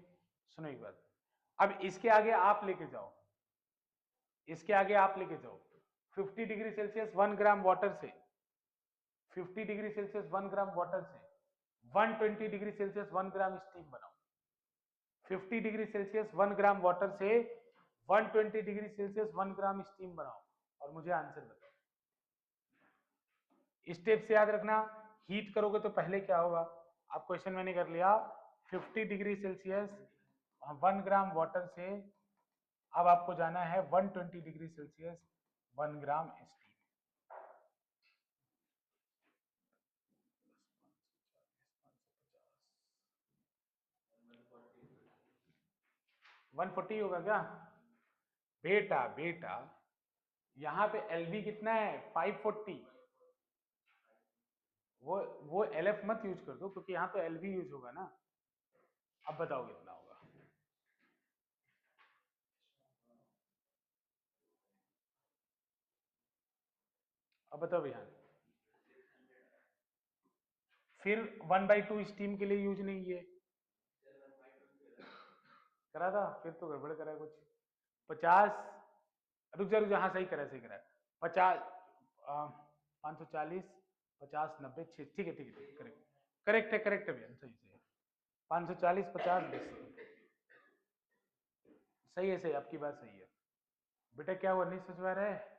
सुनो एक बात, अब इसके आगे आप लेके जाओ, इसके आगे आप लेके जाओ 50 डिग्री सेल्सियस 1 ग्राम वाटर से, 50 डिग्री सेल्सियस 1 ग्राम वाटर से 120 डिग्री सेल्सियस 1 ग्राम स्टीम बनाओ। 50 डिग्री सेल्सियस 1 ग्राम वाटर से 120 डिग्री सेल्सियस 1 ग्राम स्टीम बनाओ और मुझे आंसर बताओ। स्टेप से याद रखना, हीट करोगे तो पहले क्या होगा, आप क्वेश्चन मैंने कर लिया 50 डिग्री सेल्सियस 1 ग्राम वाटर से, अब आपको जाना है 120 डिग्री सेल्सियस 1 ग्राम स्टीम। 140 होगा क्या बेटा, बेटा यहाँ पे एलवी कितना है 540, वो एलएफ मत यूज कर दो क्योंकि यहाँ तो एलवी यूज होगा ना। अब बताओ कितना होगा, अब बताओ भैया। फिर 1/2 स्टीम के लिए यूज नहीं किए, करा था फिर तो गड़बड़ करा है कुछ। 50, रुक जा रुक जा, हाँ सही करा सही करा, 50, 540, 50, 90, 6, ठीक है ठीक है करेक्ट, करेक्ट है भैया, सही सही है। 540, 50, 10, सही है, सही आपकी बात सही है। बेटा क्या हुआ नहीं समझ में आ रहा है,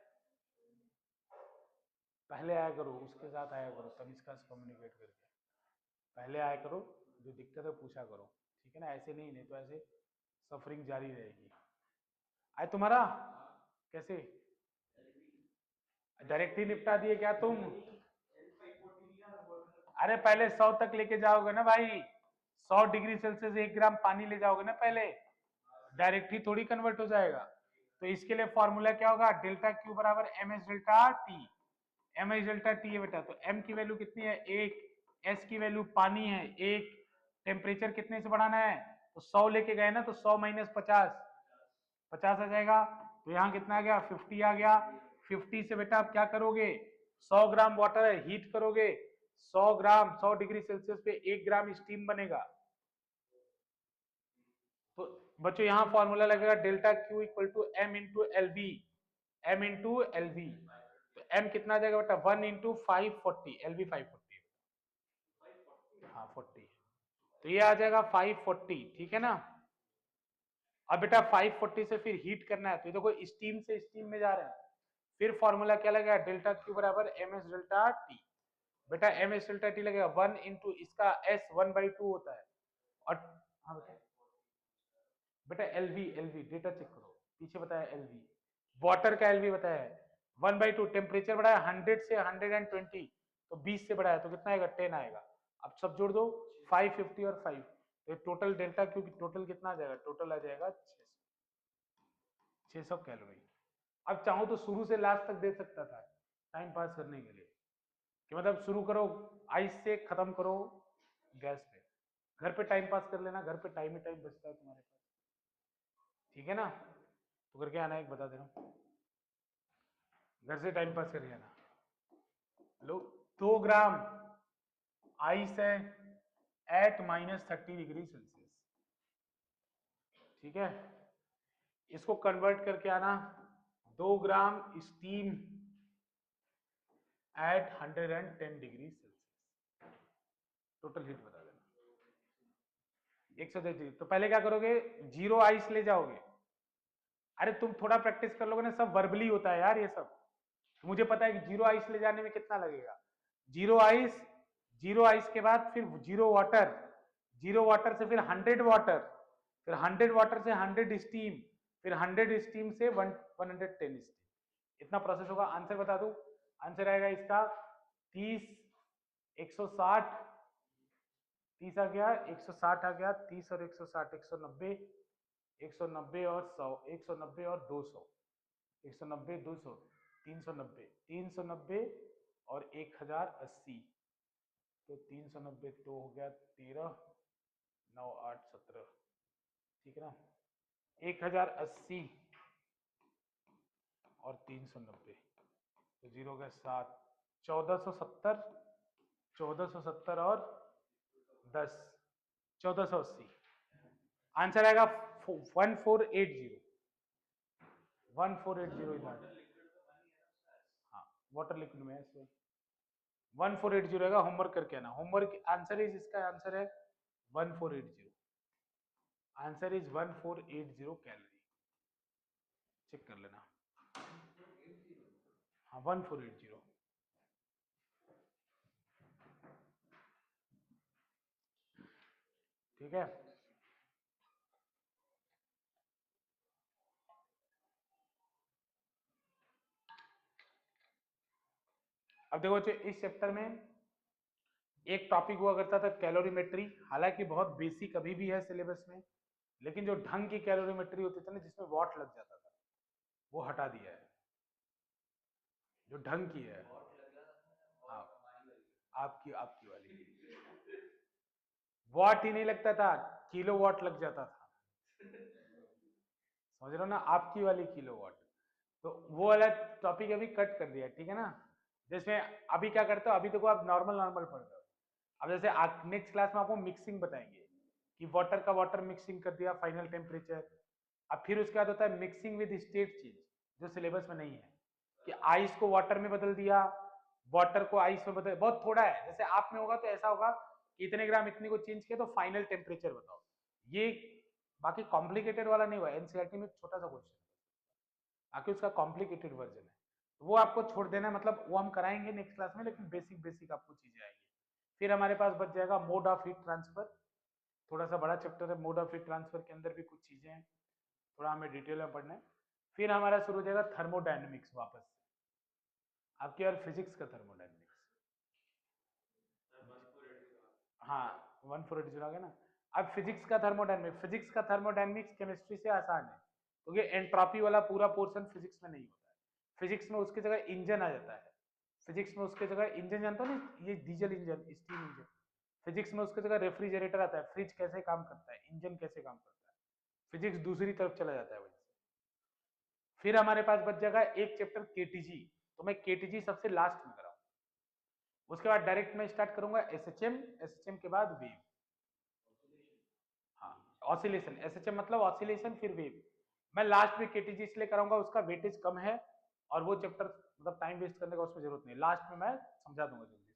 पहले आया करो उसके साथ आया करो तब इसका कम्युनिकेट करके, पहले आया करो, जो दिक्कत है पूछा करो, ठीक है ना, ऐसे नहीं, नहीं तो ऐसे सफरिंग जारी रहेगी। आए तुम्हारा कैसे, डायरेक्ट ही निपटा दिए क्या तुम, अरे पहले 100 तक लेके जाओगे ना भाई, 100 डिग्री सेल्सियस 1 ग्राम पानी ले जाओगे ना पहले, डायरेक्ट ही थोड़ी कन्वर्ट हो जाएगा। तो इसके लिए फॉर्मूला क्या होगा, डेल्टा क्यू बराबर M S delta T, M S delta T है बेटा, तो एम की वैल्यू कितनी है 1, एस की वैल्यू पानी है 1, टेम्परेचर कितने से बढ़ाना है, तो 100 लेके गए ना, तो 100 माइनस 50, 50 आ जाएगा, तो यहाँ कितना आ गया 50 आ गया। 50 से बेटा आप क्या करोगे, 100 ग्राम वाटर है, हीट करोगे 100 ग्राम, 100 डिग्री सेल्सियस पे 1 ग्राम स्टीम बनेगा। तो बच्चों यहां फॉर्मूला लगेगा delta Q equal to M into L V, M into L V. तो एम कितना आ जाएगा बेटा 1 इंटू 540, एल वी 540, हाँ 40, तो ये आ जाएगा 540, ठीक है ना। अब बेटा 540 से फिर हीट करना है, तो देखो स्टीम से स्टीम में जा रहे हैं, फिर फॉर्मूला क्या लगेगा डेल्टा क्यू बराबर एम एस डेल्टा टी। बेटा एम एस डेल्टा टी लगेगा 1 इंटू इसका एस 1/2 होता है, और हाँ बेटा एलवी, एलवी डेटा चेक करो, पीछे बताया एलवी, वाटर का एलवी बताया है 1/2, टेम्परेचर बढ़ाया 100 से 120, तो 20 से बढ़ाया तो कितना आएगा 10 आएगा। अब सब जोड़ दो 550 और 5, तो टोटल डेल्टा क्यू की टोटल कितना आ जाएगा, टोटल आ जाएगा 600 कैलोरी। अब चाहो तो शुरू से लास्ट तक दे सकता था टाइम पास करने के लिए, कि मतलब शुरू करो आइस से, खत्म करो गैस पे, घर पे टाइम पास कर लेना, घर पे टाइम ही टाइम बचता है तुम्हारे पास, ठीक है ना। तो करके आना, एक बता दे रहा हूँ, घर से टाइम पास करके आना। लो 2 ग्राम आइस है एट -30 डिग्री सेल्सियस, ठीक है, इसको कन्वर्ट करके आना 2 gram steam at 110 degree Celsius, total heat बता देना 110 डिग्री। तो पहले क्या करोगे, जीरो आइस ले जाओगे, अरे तुम थोड़ा प्रैक्टिस कर लोगे ना, सब वर्बली होता है यार ये सब, मुझे पता है कि जीरो आइस ले जाने में कितना लगेगा, जीरो आइस, जीरो आइस के बाद फिर जीरो वाटर, जीरो वाटर से फिर 100 वाटर, फिर 100 वाटर से 100 स्टीम, फिर 100 स्टीम से 110 स्टीम, इतना प्रोसेस होगा। आंसर बता दू, आंसर आएगा इसका 30, 160, 30 आ गया, 160 आ गया, 30 और 160 190, 190 और 100, 190 और 200, 190 200, 390, 390 और 1080, तो 390 तो हो गया 13, 9 8 17, ठीक है ना, 1080 और 390, तो जीरो गया 7, 1470, 1470 और 10, 1480, आंसर आएगा 1480, 1480 इधर, हाँ वाटर लिक्विड में है, 1480 रहेगा, होमवर्क करके आना, होमवर्क आंसर इज, इसका आंसर है 1480, आंसर इज 1480 कैलोरी, चेक कर लेना, हाँ 1480, ठीक है। अब देखो बच्चों इस चैप्टर में एक टॉपिक हुआ करता था कैलोरीमेट्री, हालांकि बहुत बेसिक अभी भी है सिलेबस में, लेकिन जो ढंग की कैलोरीमेट्री होती थी ना जिसमें वॉट लग जाता था, वो हटा दिया है, जो ढंग की है, हाँ आपकी आपकी वाली वॉट ही नहीं लगता था, किलो वॉट लग जाता था, समझ रहे हो ना, आपकी वाली किलो वॉट, तो वो वाला टॉपिक अभी कट कर दिया, ठीक है ना। जैसे अभी क्या करते हो, अभी देखो आप नॉर्मल नॉर्मल पढ़ रहे हो, अब जैसे नेक्स्ट क्लास में आपको मिक्सिंग बताएंगे कि वाटर का वाटर मिक्सिंग कर दिया फाइनल टेम्परेचर, अब फिर उसके बाद होता है मिक्सिंग विद स्टेट चेंज, जो सिलेबस में नहीं है, कि आइस को वाटर में बदल दिया, वाटर को आइस में बदल, बहुत थोड़ा है, जैसे आप में होगा तो ऐसा होगा कि इतने ग्राम इतने को चेंज किया तो फाइनल टेम्परेचर बताओ, ये बाकी कॉम्प्लिकेटेड वाला नहीं हुआ, एनसीईआरटी में छोटा सा क्वेश्चन, बाकी उसका कॉम्प्लिकेटेड वर्जन है, तो वो आपको छोड़ देना, मतलब वो हम कराएंगे नेक्स्ट क्लास में, लेकिन बेसिक बेसिक आपको चीजें आएंगी। फिर हमारे पास बच जाएगा मोड ऑफ हीट ट्रांसफर, थोड़ा सा बड़ा चैप्टर है, मोड ऑफ हीट ट्रांसफर के अंदर भी कुछ चीजें हैं, थोड़ा हमें डिटेल में पढ़ना है। फिर हमारा शुरू हो जाएगा थर्मोडायनेमिक्स वापस से, आपके और फिजिक्स का थर्मोडायनेमिक्स, हाँ 1480 आ गया ना। अब फिजिक्स का थर्मोडायनेमिक्स, फिजिक्स का थर्मोडायनेमिक्स केमिस्ट्री से आसान है, क्योंकि एंट्रोपी वाला पूरा पोर्शन फिजिक्स में नहीं होता है, फिजिक्स में उसकी जगह इंजन आ जाता है, फिजिक्स में उसकी जगह इंजन, जानते हो ना, ये diesel engine, steam engine, physics में उसकी जगह रेफ्रिजरेटर आता है, फ्रिज कैसे काम करता है, इंजन कैसे काम करता है, फिजिक्स दूसरी तरफ चला जाता है वहीं से, फिर हमारे पास बच जाएगा एक चैप्टर केटीजी, तो मैं केटीजी सबसे लास्ट में कराऊंगा। उसके बाद डायरेक्ट मैं स्टार्ट करूंगा एसएचएम, एसएचएम के बाद वेव। हाँ, ऑसिलेशन, एसएचएम मतलब ऑसिलेशन फिर वेव। मैं लास्ट में केटीजी इसलिए कराऊंगा, उसका वेटेज कम है और वो चैप्टर मतलब टाइम वेस्ट करने का उसमें जरूरत नहीं, लास्ट में मैं समझा दूंगा जल्दी से।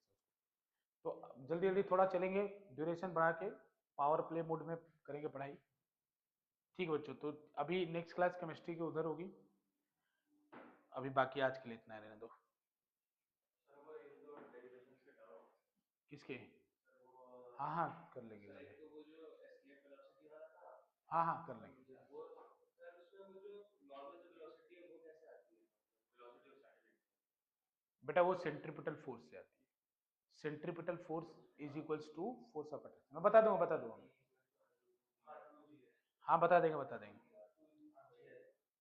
तो जल्दी जल्दी थोड़ा चलेंगे, ड्यूरेशन बढ़ा के पावर प्ले मोड में करेंगे पढ़ाई। ठीक है बच्चों, तो अभी नेक्स्ट क्लास केमिस्ट्री की उधर होगी, अभी बाकी आज के लिए इतना ही रहने दो। किसके? हाँ हाँ कर लेंगे कर लेंगे। हाँ हाँ कर लेंगे। बेटा वो सेंट्रीपिटल फोर्स से आती है, centripetal force is equals to force of attraction. मैं बता दूंगा बता दूंगा। हाँ बता देंगे बता देंगे।